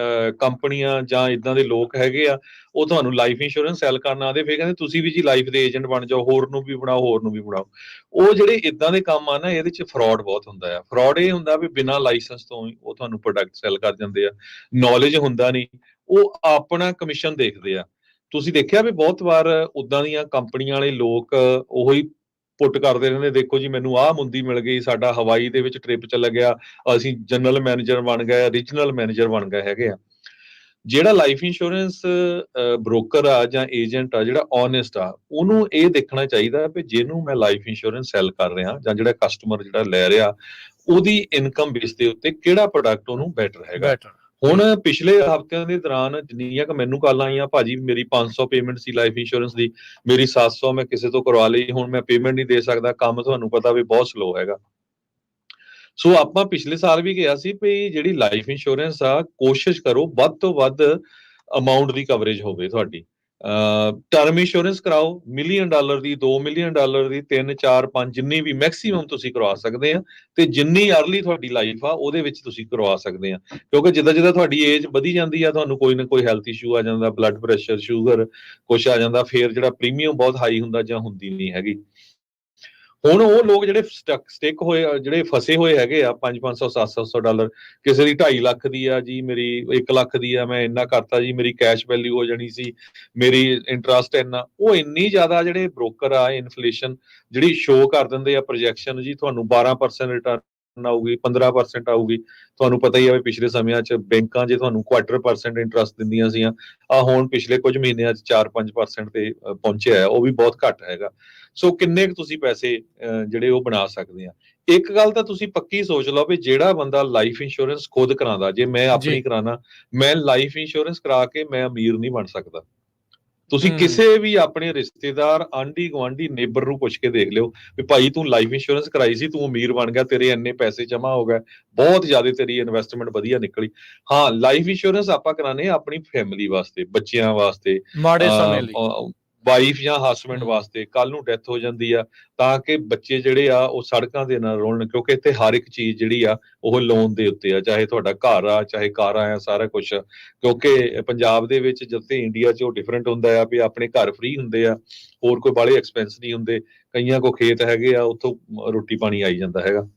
ਕੰਪਨੀਆਂ ਜਾਂ ਇਦਾਂ ਦੇ ਲੋਕ ਹੈਗੇ ਆ, ਉਹ ਤੁਹਾਨੂੰ ਲਾਈਫ ਇੰਸ਼ੋਰੈਂਸ ਸੈਲ ਕਰਨ ਆਉਂਦੇ, ਫਿਰ ਕਹਿੰਦੇ ਤੁਸੀਂ ਵੀ ਜੀ ਲਾਈਫ ਦੇ ਏਜੰਟ ਬਣ ਜਾਓ, ਹੋਰ ਨੂੰ ਵੀ ਬਣਾਓ, ਹੋਰ ਨੂੰ ਵੀ ਬਣਾਓ। ਉਹ ਜਿਹੜੇ ਇਦਾਂ ਦੇ ਕੰਮ ਆ ਨਾ, ਇਹਦੇ 'ਚ ਫਰਾਡ ਬਹੁਤ ਹੁੰਦਾ ਆ। ਫਰਾਡ ਇਹ ਹੁੰਦਾ ਵੀ ਬਿਨਾਂ ਲਾਇਸੈਂਸ ਤੋਂ ਉਹ ਤੁਹਾਨੂੰ ਪ੍ਰੋਡਕਟ ਸੈਲ ਕਰ ਜਾਂਦੇ ਆ, ਨੌਲੇਜ ਹੁੰਦਾ ਨਹੀਂ, ਉਹ ਆਪਣਾ ਕਮਿਸ਼ਨ ਦੇਖਦੇ ਆ। ਤੁਸੀਂ ਦੇਖਿਆ ਵੀ ਬਹੁਤ ਵਾਰ ਉਦਾਂ ਦੀਆਂ ਕੰਪਨੀਆਂ ਵਾਲੇ ਲੋਕ ਉਹੀ ਪੁੱਟ ਕਰਦੇ ਰਹਿੰਦੇ, ਦੇਖੋ ਜੀ ਮੈਨੂੰ ਆਹ ਮੁੰਦੀ ਮਿਲ ਗਈ, ਸਾਡਾ ਹਵਾਈ ਦੇ ਵਿੱਚ ਟ੍ਰਿਪ ਚੱਲ ਗਿਆ, ਅਸੀਂ ਜਨਰਲ ਮੈਨੇਜਰ ਬਣ ਗਏ, ਰੀਜਨਲ ਮੈਨੇਜਰ ਬਣ ਗਏ ਹੈਗੇ ਆ। ਜਿਹੜਾ ਲਾਈਫ ਇੰਸ਼ੋਰੈਂਸ ਬ੍ਰੋਕਰ ਆ ਜਾਂ ਏਜੰਟ ਆ ਜਿਹੜਾ ਓਨੈਸਟ ਆ, ਉਹਨੂੰ ਇਹ ਦੇਖਣਾ ਚਾਹੀਦਾ ਵੀ ਜਿਹਨੂੰ ਮੈਂ ਲਾਈਫ ਇੰਸ਼ੋਰੈਂਸ ਸੈਲ ਕਰ ਰਿਹਾ ਜਾਂ ਜਿਹੜਾ ਕਸਟਮਰ ਜਿਹੜਾ ਲੈ ਰਿਹਾ, ਉਹਦੀ ਇਨਕਮ ਬੇਸ ਦੇ ਉੱਤੇ ਕਿਹੜਾ ਪ੍ਰੋਡਕਟ ਉਹਨੂੰ ਬੈਟਰ ਹੈਗਾ। ਹੁਣ ਪਿਛਲੇ ਹਫ਼ਤਿਆਂ ਦੇ ਦੌਰਾਨ ਜਿੰਨੀਆਂ ਕਿ ਮੈਨੂੰ ਕਾਲਾਂ ਆਈਆਂ, ਭਾਜੀ ਮੇਰੀ 500 ਪੇਮੈਂਟ ਸੀ ਲਾਈਫ ਇੰਸ਼ੋਰੈਂਸ ਦੀ, ਮੇਰੀ 700 ਮੈਂ ਕਿਸੇ ਤੋਂ ਕਰਵਾ ਲਈ, ਹੁਣ ਮੈਂ ਪੇਮੈਂਟ ਨਹੀਂ ਦੇ ਸਕਦਾ, ਕੰਮ ਤੁਹਾਨੂੰ ਪਤਾ ਵੀ ਬਹੁਤ ਸਲੋ ਹੈਗਾ। ਸੋ ਆਪਾਂ ਪਿਛਲੇ ਸਾਲ ਵੀ ਕਿਹਾ ਸੀ ਵੀ ਜਿਹੜੀ ਲਾਈਫ ਇੰਸ਼ੋਰੈਂਸ ਆ, ਕੋਸ਼ਿਸ਼ ਕਰੋ ਵੱਧ ਤੋਂ ਵੱਧ ਅਮਾਉਂਟ ਦੀ ਕਵਰੇਜ ਹੋਵੇ ਤੁਹਾਡੀ। ਟਰਮ ਇੰਸ਼ੋਰੈਂਸ ਕਰਾਓ, $1 ਮਿਲੀਅਨ ਦੀ, $2 ਮਿਲੀਅਨ ਦੀ, 3, 4, 5 ਜਿੰਨੀ ਵੀ ਮੈਕਸੀਮਮ ਤੁਸੀਂ ਕਰਵਾ ਸਕਦੇ ਆ। ਤੇ ਜਿੰਨੀ ਅਰਲੀ ਤੁਹਾਡੀ ਲਾਈਫ ਆ ਉਹਦੇ ਵਿੱਚ ਤੁਸੀਂ ਕਰਵਾ ਸਕਦੇ ਆ, ਕਿਉਂਕਿ ਜਿੱਦਾਂ ਜਿੱਦਾਂ ਤੁਹਾਡੀ ਏਜ ਵਧੀ ਜਾਂਦੀ ਆ, ਤੁਹਾਨੂੰ ਕੋਈ ਨਾ ਕੋਈ ਹੈਲਥ ਇਸ਼ੂ ਆ ਜਾਂਦਾ, ਬਲੱਡ ਪ੍ਰੈਸ਼ਰ, ਸ਼ੂਗਰ ਕੁਛ ਆ ਜਾਂਦਾ, ਫਿਰ ਜਿਹੜਾ ਪ੍ਰੀਮੀਅਮ ਬਹੁਤ ਹਾਈ ਹੁੰਦਾ ਜਾਂ ਹੁੰਦੀ ਨਹੀਂ ਹੈਗੀ। ਹੁਣ ਉਹ ਲੋਕ ਜਿਹੜੇ ਸਟਿਕ ਹੋਏ, ਜਿਹੜੇ ਫਸੇ ਹੋਏ ਹੈਗੇ ਆ, $500, $700, ਕਿਸੇ ਦੀ 2.5 ਲੱਖ ਦੀ ਆ ਜੀ, ਮੇਰੀ 1 ਲੱਖ ਦੀ ਆ, ਮੈਂ ਇੰਨਾ ਕਰਤਾ ਜੀ, ਮੇਰੀ ਕੈਸ਼ ਵੈਲਿਊ ਹੋ ਜਾਣੀ ਸੀ, ਮੇਰੀ ਇੰਟਰਸਟ ਇੰਨਾ। ਉਹ ਇੰਨੀ ਜ਼ਿਆਦਾ ਜਿਹੜੇ ਬ੍ਰੋਕਰ ਆ, ਇਨਫਲੇਸ਼ਨ ਜਿਹੜੀ ਸ਼ੋਅ ਕਰ ਦਿੰਦੇ ਆ ਪ੍ਰੋਜੈਕਸ਼ਨ, ਜੀ ਤੁਹਾਨੂੰ 12% ਰਿਟਰਨ ਆਊਗੀ, 15% ਆਊਗੀ। ਤੁਹਾਨੂੰ ਪਤਾ ਹੀ ਆ ਵੀ ਪਿਛਲੇ ਸਮਿਆਂ 'ਚ ਬੈਂਕਾਂ ਜੇ ਤੁਹਾਨੂੰ 0.25% ਇੰਟਰਸਟ ਦਿੰਦੀਆਂ ਸੀਆਂ, ਹੁਣ ਪਿਛਲੇ ਕੁਝ ਮਹੀਨਿਆਂ 'ਚ 4-5% ਤੇ ਪਹੁੰਚਿਆ ਆ, ਉਹ ਵੀ ਬਹੁਤ ਘੱਟ ਹੈਗਾ। ਸੋ ਕਿੰਨੇ ਕੁ ਤੁਸੀਂ ਪੈਸੇ ਜਿਹੜੇ ਉਹ ਬਣਾ ਸਕਦੇ ਆ। ਇੱਕ ਗੱਲ ਤਾਂ ਤੁਸੀਂ ਪੱਕੀ ਸੋਚ ਲਓ ਵੀ ਜਿਹੜਾ ਬੰਦਾ ਲਾਈਫ ਇੰਸ਼ੋਰੈਂਸ ਖੁਦ ਕਰਾਉਂਦਾ, ਜੇ ਮੈਂ ਆਪਣੀ ਜੀ। ਕਰਾਣਾ, ਮੈਂ ਲਾਈਫ ਇੰਸ਼ੋਰੈਂਸ ਕਰਾ ਕੇ ਮੈਂ ਅਮੀਰ ਨਹੀਂ ਬਣ ਸਕਦਾ। ਤੁਸੀਂ ਹੂੰ। ਕਿਸੇ ਵੀ ਆਪਣੇ ਰਿਸ਼ਤੇਦਾਰ, ਆਂਢੀ ਗੁਆਂਢੀ, ਨੇਬਰ ਨੂੰ ਪੁੱਛ ਕੇ ਦੇਖ ਲਿਓ ਵੀ ਭਾਈ ਤੂੰ ਲਾਈਫ ਇੰਸ਼ੋਰੈਂਸ ਕਰਾਈ ਸੀ, ਤੂੰ ਅਮੀਰ ਬਣ ਗਿਆ, ਤੇਰੇ ਇੰਨੇ ਪੈਸੇ ਜਮ੍ਹਾਂ ਹੋ ਗਏ, ਬਹੁਤ ਜ਼ਿਆਦਾ ਤੇਰੀ ਇਨਵੈਸਟਮੈਂਟ ਵਧੀਆ ਨਿਕਲੀ। ਹਾਂ, ਲਾਈਫ ਇੰਸ਼ੋਰੈਂਸ ਆਪਾਂ ਕਰਾਣੇ ਆ ਆਪਣੀ ਫੈਮਿਲੀ ਵਾਸਤੇ, ਬੱਚਿਆਂ ਵਾਸਤੇ, ਮਾੜੇ ਸਮੇਂ ਲਈ। ਵਾਈਫ ਜਾਂ ਹਸਬੈਂਡ ਹੂੰ। ਵਾਸਤੇ, ਕੱਲ ਨੂੰ ਡੈਥ ਹੋ ਜਾਂਦੀ ਆ ਤਾਂ ਕਿ ਬੱਚੇ ਜਿਹੜੇ ਆ ਉਹ ਸੜਕਾਂ ਦੇ ਨਾ ਰੋਲਣ, ਕਿਉਂਕਿ ਇੱਥੇ ਹਰ ਇੱਕ ਚੀਜ਼ ਜਿਹੜੀ ਆ ਉਹ ਲੋਨ ਦੇ ਉੱਤੇ ਆ, ਚਾਹੇ ਤੁਹਾਡਾ ਘਰ ਆ, ਚਾਹੇ ਕਾਰਾਂ ਆ, ਸਾਰਾ ਕੁਝ। ਕਿਉਂਕਿ ਪੰਜਾਬ ਦੇ ਵਿੱਚ ਜਿੱਥੇ ਇੰਡੀਆ 'ਚ ਉਹ ਡਿਫਰੈਂਟ ਹੁੰਦਾ ਆ ਵੀ ਆਪਣੇ ਘਰ ਫ੍ਰੀ ਹੁੰਦੇ ਆ, ਹੋਰ ਕੋਈ ਬਾਹਲੇ ਐਕਸਪੈਂਸ ਨਹੀਂ ਹੁੰਦੇ, ਕਈਆਂ ਕੋ ਖੇਤ ਹੈਗੇ ਆ, ਉੱਥੋਂ ਰੋਟੀ ਪਾਣੀ ਆਈ ਜਾਂਦਾ ਹੈਗਾ।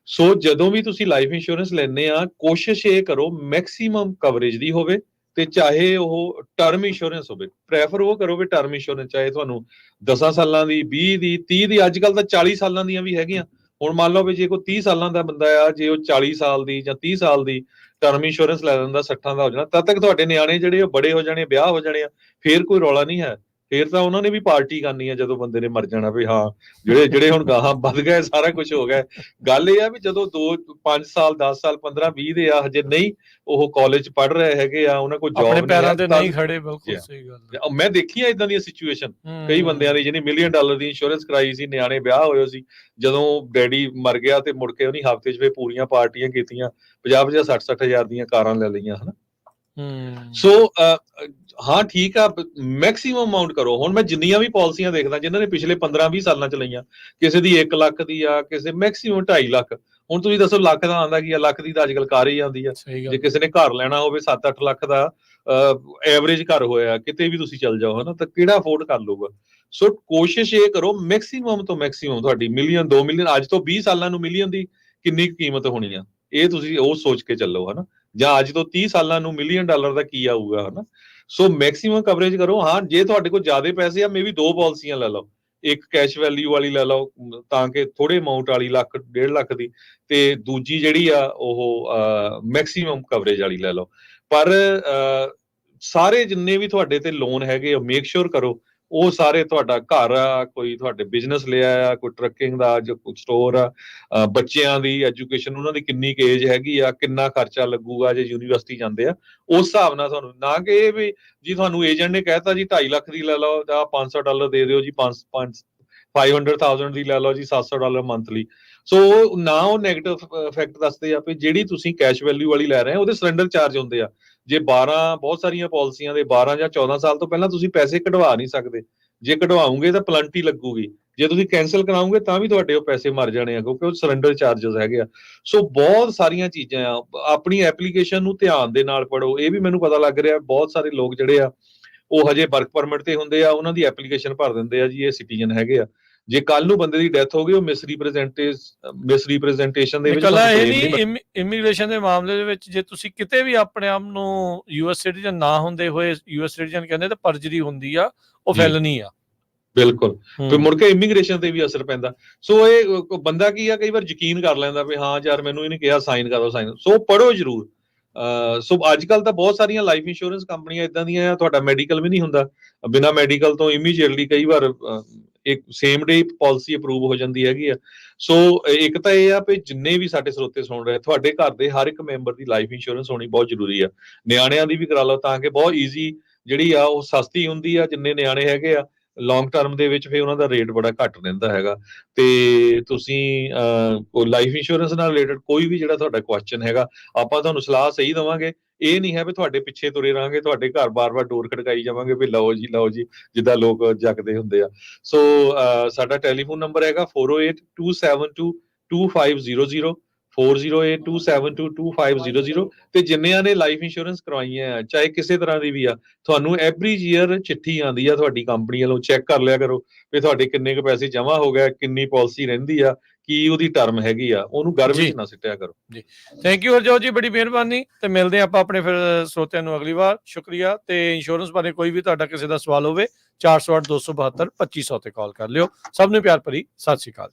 ਸੋ ਜਦੋਂ ਵੀ ਤੁਸੀਂ ਲਾਈਫ ਇੰਸ਼ੋਰੈਂਸ ਲੈਂਦੇ ਆ, ਕੋਸ਼ਿਸ਼ ਇਹ ਕਰੋ ਮੈਕਸਿਮਮ ਕਵਰੇਜ ਦੀ ਹੋਵੇ, ਤੇ ਚਾਹੇ ਉਹ ਟਰਮ ਇੰਸ਼ੋਰੈਂਸ ਹੋਵੇ, ਪ੍ਰੈਫਰ ਉਹ ਕਰੋ ਵੀ ਟਰਮ ਇੰਸ਼ੋਰੈਂਸ, ਚਾਹੇ ਤੁਹਾਨੂੰ 10 ਸਾਲਾਂ ਦੀ, 20 ਦੀ, 30 ਦੀ, ਅੱਜ ਕੱਲ ਤਾਂ 40 ਸਾਲਾਂ ਦੀਆਂ ਵੀ ਹੈਗੀਆਂ। ਹੁਣ ਮੰਨ ਲਓ ਵੀ ਜੇ ਕੋਈ 30 ਸਾਲਾਂ ਦਾ ਬੰਦਾ ਆ, ਜੇ ਉਹ 40 ਸਾਲ ਦੀ ਜਾਂ 30 ਸਾਲ ਦੀ ਟਰਮ ਇੰਸ਼ੋਰੈਂਸ ਲੈ ਲੈਂਦਾ, 60 ਦਾ ਹੋ ਜਾਣਾ, ਤਦ ਤੱਕ ਤੁਹਾਡੇ ਨਿਆਣੇ ਜਿਹੜੇ ਉਹ ਬੜੇ ਹੋ ਜਾਣੇ, ਵਿਆਹ ਹੋ ਜਾਣੇ ਆ, ਫੇਰ ਕੋਈ ਰੌਲਾ ਨਹੀਂ ਹੈ। ਫੇਰ ਤਾਂ ਉਹਨਾਂ ਨੇ ਵੀ ਪਾਰਟੀ ਕਰਨੀ ਆ ਜਦੋਂ ਬੰਦੇ ਨੇ ਮਰ ਜਾਣਾ, ਵੀ ਹਾਂ ਜਿਹੜੇ ਜਿਹੜੇ ਹੁਣ ਗਾਹਾਂ ਵੱਧ ਗਏ, ਸਾਰਾ ਕੁਝ ਹੋ ਗਿਆ। ਗੱਲ ਇਹ ਆ ਵੀ ਜਦੋਂ 2 5 ਸਾਲ, 10 ਸਾਲ, 15 20 ਦੇ ਆ, ਹਜੇ ਨਹੀਂ ਉਹ ਕਾਲਜ ਪੜ੍ਹ ਰਹੇ ਹੈਗੇ ਆ, ਉਹਨਾਂ ਕੋਲ ਆਪਣੇ ਜੌਬ ਨਹੀਂ ਪੈਰਾਂ ਹੈ, ਤੇ ਨਹੀਂ ਖੜੇ, ਬਿਲਕੁਲ ਸਹੀ ਗੱਲ ਹੈ। ਮੈਂ ਦੇਖੀ ਆ ਇਦਾਂ ਦੀਆਂ ਸਿਚੁਏਸ਼ਨ, ਕਈ ਬੰਦਿਆਂ ਹੂੰ। ਦੀ ਜਿਹਨੇ $1 ਮਿਲੀਅਨ ਦੀ ਇੰਸ਼ੋਰੈਂਸ ਕਰਾਈ ਸੀ, ਨਿਆਣੇ ਵਿਆਹ ਹੋਏ ਸੀ, ਜਦੋਂ ਡੈਡੀ ਮਰ ਗਿਆ ਤੇ ਮੁੜ ਕੇ ਉਹਨੇ ਹਫ਼ਤੇ 'ਚ ਫੇਰ ਪੂਰੀਆਂ ਪਾਰਟੀਆਂ ਕੀਤੀਆਂ, 50 60 ਹਜ਼ਾਰ ਦੀਆਂ ਕਾਰਾਂ ਲੈ ਲਈਆਂ, ਹਨਾ। ਸੋ ਹਾਂ ਠੀਕ ਆ, ਮੈਕਸਿਮਮ ਅਮਾਊਂਟ ਕਰੋ। ਹੁਣ ਮੈਂ ਜਿੰਨੀਆਂ ਵੀ ਪਾਲਿਸੀਆਂ ਦੇਖਦਾ ਜਿਨ੍ਹਾਂ ਨੇ ਪਿਛਲੇ 15-20 ਸਾਲਾਂ ਚ ਲਈਆਂ, ਕਿਸੇ ਦੀ 1 ਲੱਖ ਦੀ ਆ, ਕਿਸੇ ਮੈਕਸਿਮਮ 2.5 ਲੱਖ। ਹੁਣ ਤੁਸੀਂ ਦੱਸੋ ਲੱਖ ਦਾ ਆਉਂਦਾ ਕੀ ਆ? ਲੱਖ ਦੀ ਤਾਂ ਅੱਜ ਕੱਲ ਕਾਰ ਹੀ ਆਉਂਦੀ ਆ। ਸਹੀ ਜੇ ਗੱਲ। ਕਿਸੇ ਨੇ ਘਰ ਲੈਣਾ ਹੋਵੇ 7-8 ਲੱਖ ਦਾ ਐਵਰੇਜ ਘਰ ਹੋਇਆ, ਕਿਤੇ ਵੀ ਤੁਸੀਂ ਚੱਲ ਜਾਓ, ਹਨਾ, ਤਾਂ ਕਿਹੜਾ ਅਫੋਰਡ ਕਰ ਲਊਗਾ? ਸੋ ਕੋਸ਼ਿਸ਼ ਇਹ ਕਰੋ ਮੈਕਸਿਮਮ ਤੋਂ ਮੈਕਸਿਮਮ, ਤੁਹਾਡੀ ਮਿਲੀਅਨ 2 ਮਿਲੀਅਨ, ਅੱਜ ਤੋਂ 20 ਸਾਲਾਂ ਨੂੰ ਮਿਲੀਅਨ ਦੀ ਕਿੰਨੀ ਕੀਮਤ ਹੋਣੀ ਆ, ਇਹ ਤੁਸੀਂ ਉਹ ਸੋਚ ਕੇ ਚੱਲੋ, ਹਨਾ। ਜਾਂ ਅੱਜ ਤੋਂ 30 ਸਾਲਾਂ ਨੂੰ $1 ਮਿਲੀਅਨ ਦਾ ਕੀ ਆਊਗਾ, ਹਨਾ। ਸੋ ਮੈਕਸਿਮਮ ਕਵਰੇਜ ਕਰੋ। ਹਾਂ, ਜੇ ਤੁਹਾਡੇ ਕੋਲ ਜ਼ਿਆਦਾ ਪੈਸੇ ਆ, ਮੇਬੀ 2 ਪਾਲਿਸੀਆਂ ਲੈ ਲਓ, ਇੱਕ ਕੈਸ਼ ਵੈਲਿਊ ਵਾਲੀ ਲੈ ਲਓ ਤਾਂ ਕਿ ਥੋੜੇ ਅਮਾਊਂਟ ਵਾਲੀ, ਲੱਖ 1.5 ਲੱਖ ਦੀ, ਤੇ ਦੂਜੀ ਜਿਹੜੀ ਆ ਉਹ ਮੈਕਸਿਮਮ ਕਵਰੇਜ ਵਾਲੀ ਲੈ ਲਓ। ਪਰ ਸਾਰੇ ਜਿੰਨੇ ਵੀ ਤੁਹਾਡੇ ਤੇ ਲੋਨ ਹੈਗੇ, ਮੇਕ ਸ਼ੋਰ ਕਰੋ ਉਹ ਸਾਰੇ ਤੁਹਾਡਾ ਘਰ ਆ, ਕੋਈ ਤੁਹਾਡੇ ਬਿਜ਼ਨਸ ਲਿਆ ਆ, ਕੋਈ ਟਰੱਕਿੰਗ ਦਾ ਜੋ ਕੋਈ ਸਟੋਰ ਆ, ਬੱਚਿਆਂ ਦੀ ਐਜੂਕੇਸ਼ਨ, ਉਹਨਾਂ ਦੀ ਕਿੰਨੀ ਕੁ ਏਜ ਹੈਗੀ ਆ, ਕਿੰਨਾ ਖਰਚਾ ਲੱਗੂਗਾ ਜੇ ਯੂਨੀਵਰਸਿਟੀ ਜਾਂਦੇ ਆ, ਉਸ ਹਿਸਾਬ ਨਾਲ ਤੁਹਾਨੂੰ, ਨਾ ਕਿ ਇਹ ਵੀ ਜੀ ਤੁਹਾਨੂੰ ਏਜੰਟ ਨੇ ਕਹਿਤਾ ਜੀ 2.5 ਲੱਖ ਦੀ ਲੈ ਲਓ ਜਾਂ $500 ਦੇ ਦਿਓ ਜੀ, 500,000 ਦੀ ਲੈ ਲਓ ਜੀ, $700 ਮੰਥਲੀ। ਸੋ ਨਾ ਉਹ ਨੈਗੇਟਿਵ ਇਫੈਕਟ ਦੱਸਦੇ ਆ ਵੀ ਜਿਹੜੀ ਤੁਸੀਂ ਕੈਸ਼ ਵੈਲਿਊ ਵਾਲੀ ਲੈ ਰਹੇ ਹੋ ਉਹਦੇ ਸਰੈਂਡਰ ਚਾਰਜ ਹੁੰਦੇ ਆ। ਜੇ 12 ਬਹੁਤ ਸਾਰੀਆਂ ਪਾਲਿਸੀਆਂ ਦੇ 12 ਜਾਂ 14 ਸਾਲ ਤੋਂ ਪਹਿਲਾਂ ਤੁਸੀਂ ਪੈਸੇ ਕਢਵਾ ਨਹੀਂ ਸਕਦੇ, ਜੇ ਕਢਵਾਉਂਗੇ ਤਾਂ ਪਲੰਟੀ ਲੱਗੂਗੀ, ਜੇ ਤੁਸੀਂ ਕੈਂਸਲ ਕਰਾਉਂਗੇ ਤਾਂ ਵੀ ਤੁਹਾਡੇ ਉਹ ਪੈਸੇ ਮਰ ਜਾਣੇ ਆ, ਕਿਉਂਕਿ ਉਹ ਸਰੈਂਡਰ ਚਾਰजेस ਹੈਗੇ ਆ। ਸੋ ਬਹੁਤ ਸਾਰੀਆਂ ਚੀਜ਼ਾਂ ਆ, ਆਪਣੀ ਐਪਲੀਕੇਸ਼ਨ ਨੂੰ ਧਿਆਨ ਦੇ ਨਾਲ ਪੜ੍ਹੋ। ਇਹ ਵੀ ਮੈਨੂੰ ਪਤਾ ਲੱਗ ਰਿਹਾ ਬਹੁਤ ਸਾਰੇ ਲੋਕ ਜਿਹੜੇ ਆ ਉਹ ਹਜੇ ਵਰਕ ਪਰਮਿਟ ਤੇ ਹੁੰਦੇ ਆ, ਉਹਨਾਂ ਦੀ ਐਪਲੀਕੇਸ਼ਨ ਭਰ ਦਿੰਦੇ ਆ ਜੀ ਇਹ ਸਿਟੀਜ਼ਨ ਹੈਗੇ ਆ, ਜੇ ਕੱਲ ਨੂੰ ਬੰਦੇ ਦੀ ਡੈਥ ਹੋ ਗਈ, ਉਹ ਮਿਸਰੀਪ੍ਰੈਜ਼ੈਂਟੇਸ਼ਨ ਦੇ ਵਿੱਚ ਨਿਕਲਣਾ ਤੁਹਾਨੂੰ ਇਹ ਕਲੇਮ ਨਹੀਂ। ਨਹੀਂ, ਇਮੀਗ੍ਰੇਸ਼ਨ ਦੇ ਮਾਮਲੇ ਦੇ ਵਿੱਚ ਜੇ ਤੁਸੀਂ ਕਿਤੇ ਵੀ ਆਪਣੇ ਆਪ ਨੂੰ ਯੂਐਸ ਸਿਟੀਜ਼ਨ ਨਾ ਹੁੰਦੇ ਹੋਏ ਯੂਐਸ ਸਿਟੀਜ਼ਨ ਕਹਿੰਦੇ ਤਾਂ ਪਰਜਰੀ ਹੁੰਦੀ ਆ, ਉਹ ਫੈਲਨੀ ਆ। ਬਿਲਕੁਲ, ਫਿਰ ਮੁੜ ਕੇ ਇਮੀਗ੍ਰੇਸ਼ਨ ਤੇ ਵੀ ਅਸਰ ਪੈਂਦਾ। ਸੋ ਇਹ ਬੰਦਾ ਕੀ ਆ, ਕਈ ਵਾਰ ਯਕੀਨ ਕਰ ਲੈਂਦਾ ਵੀ ਹਾਂ ਯਾਰ ਮੈਨੂੰ ਇਹਨੇ ਕਿਹਾ ਸਾਈਨ ਕਰ ਦੋ, ਸਾਈਨ। ਸੋ ਪੜ੍ਹੋ ਜ਼ਰੂਰ। ਸੋ ਅੱਜ ਕੱਲ ਤਾਂ ਬਹੁਤ ਸਾਰੀਆਂ ਲਾਈਫ ਇੰਸ਼ੋਰੈਂਸ ਕੰਪਨੀਆਂ ਇਦਾਂ ਦੀਆਂ ਆ, ਤੁਹਾਡਾ ਮੈਡੀਕਲ ਵੀ ਨਹੀਂ ਹੁੰਦਾ, ਬਿਨਾਂ ਮੈਡੀਕਲ ਤੋਂ ਇਮੀਡੀਏਟਲੀ ਕਈ ਵਾਰ ਇੱਕ ਸੇਮ ਡੇ ਪਾਲਿਸੀ ਅਪਰੂਵ ਹੋ ਜਾਂਦੀ ਹੈਗੀ ਆ। ਸੋ ਇੱਕ ਤਾਂ ਇਹ ਆ ਵੀ ਜਿੰਨੇ ਵੀ ਸਾਡੇ ਸਰੋਤੇ ਸੁਣ ਰਹੇ, ਤੁਹਾਡੇ ਘਰ ਦੇ ਹਰ ਇੱਕ ਮੈਂਬਰ ਦੀ ਲਾਈਫ ਇੰਸ਼ੋਰੈਂਸ ਹੋਣੀ ਬਹੁਤ ਜ਼ਰੂਰੀ ਆ। ਨਿਆਣਿਆਂ ਦੀ ਵੀ ਕਰਾ ਲਓ ਤਾਂ ਕਿ ਬਹੁਤ ਈਜ਼ੀ ਜਿਹੜੀ ਆ ਉਹ ਸਸਤੀ ਹੁੰਦੀ ਆ, ਜਿੰਨੇ ਨਿਆਣੇ ਹੈਗੇ ਆ ਲੌਂਗ ਟਰਮ ਦੇ ਵਿੱਚ ਫਿਰ ਉਹਨਾਂ ਦਾ ਰੇਟ ਬੜਾ ਘੱਟ ਰਹਿੰਦਾ ਹੈਗਾ। ਤੇ ਤੁਸੀਂ ਲਾਈਫ ਇੰਸ਼ੋਰੈਂਸ ਨਾਲ ਰਿਲੇਟਡ ਕੋਈ ਵੀ ਜਿਹੜਾ ਤੁਹਾਡਾ ਕੁਐਸਚਨ ਹੈਗਾ, ਆਪਾਂ ਤੁਹਾਨੂੰ ਸਲਾਹ ਸਹੀ ਦੇਵਾਂਗੇ। ਇਹ ਨਹੀਂ ਹੈ ਵੀ ਤੁਹਾਡੇ ਪਿੱਛੇ ਤੁਰੇ ਰਹਾਂਗੇ, ਤੁਹਾਡੇ ਘਰ ਬਾਰ-ਬਾਰ ਡੋਰ ਖੜਕਾਈ ਜਾਵਾਂਗੇ ਵੀ ਲਓ ਜੀ ਲਓ ਜੀ, ਜਿੱਦਾਂ ਲੋਕ ਜਗਦੇ ਹੁੰਦੇ ਆ। ਸੋ ਸਾਡਾ ਟੈਲੀਫੋਨ ਨੰਬਰ ਹੈਗਾ 4082722500, 4082722500। ਤੇ ਜਿੰਨਿਆਂ ਨੇ ਲਾਈਫ ਇੰਸ਼ੋਰੈਂਸ ਕਰਵਾਈਆਂ ਆ, ਚਾਹੇ ਕਿਸੇ ਤਰ੍ਹਾਂ ਦੀ ਵੀ ਆ, ਤੁਹਾਨੂੰ ਐਵਰੀ ਈਅਰ ਚਿੱਠੀ ਆਉਂਦੀ ਆ ਤੁਹਾਡੀ ਕੰਪਨੀ ਵੱਲੋਂ, ਚੈੱਕ ਕਰ ਲਿਆ ਕਰੋ ਵੀ ਤੁਹਾਡੇ ਕਿੰਨੇ ਕੁ ਪੈਸੇ ਜਮ੍ਹਾਂ ਹੋ ਗਏ, ਕਿੰਨੀ ਪਾਲਿਸੀ ਰਹਿੰਦੀ ਆ, ਕੀ ਉਹਦੀ ਟਰਮ ਹੈਗੀ ਆ, ਉਹਨੂੰ ਗਰਭ ਵਿੱਚ ਨਾ ਸਿੱਟਿਆ ਕਰੋ। ਜੀ ਥੈਂਕ ਯੂ ਹਰਜੋਤ ਜੀ, ਬੜੀ ਮਿਹਰਬਾਨੀ। ਤੇ ਮਿਲਦੇ ਆਪਾਂ ਆਪਣੇ ਫਿਰ ਸਰੋਤਿਆਂ ਨੂੰ ਅਗਲੀ ਵਾਰ। ਸ਼ੁਕਰੀਆ। ਤੇ ਇੰਸ਼ੋਰੈਂਸ ਬਾਰੇ ਕੋਈ ਵੀ ਤੁਹਾਡਾ ਕਿਸੇ ਦਾ ਸਵਾਲ ਹੋਵੇ 408-272-2500 ਤੇ ਕਾਲ ਕਰ ਲਿਓ। ਸਭ ਨੂੰ ਪਿਆਰ ਭਰੀ ਸਤਿ ਸ਼੍ਰੀ ਅਕਾਲ।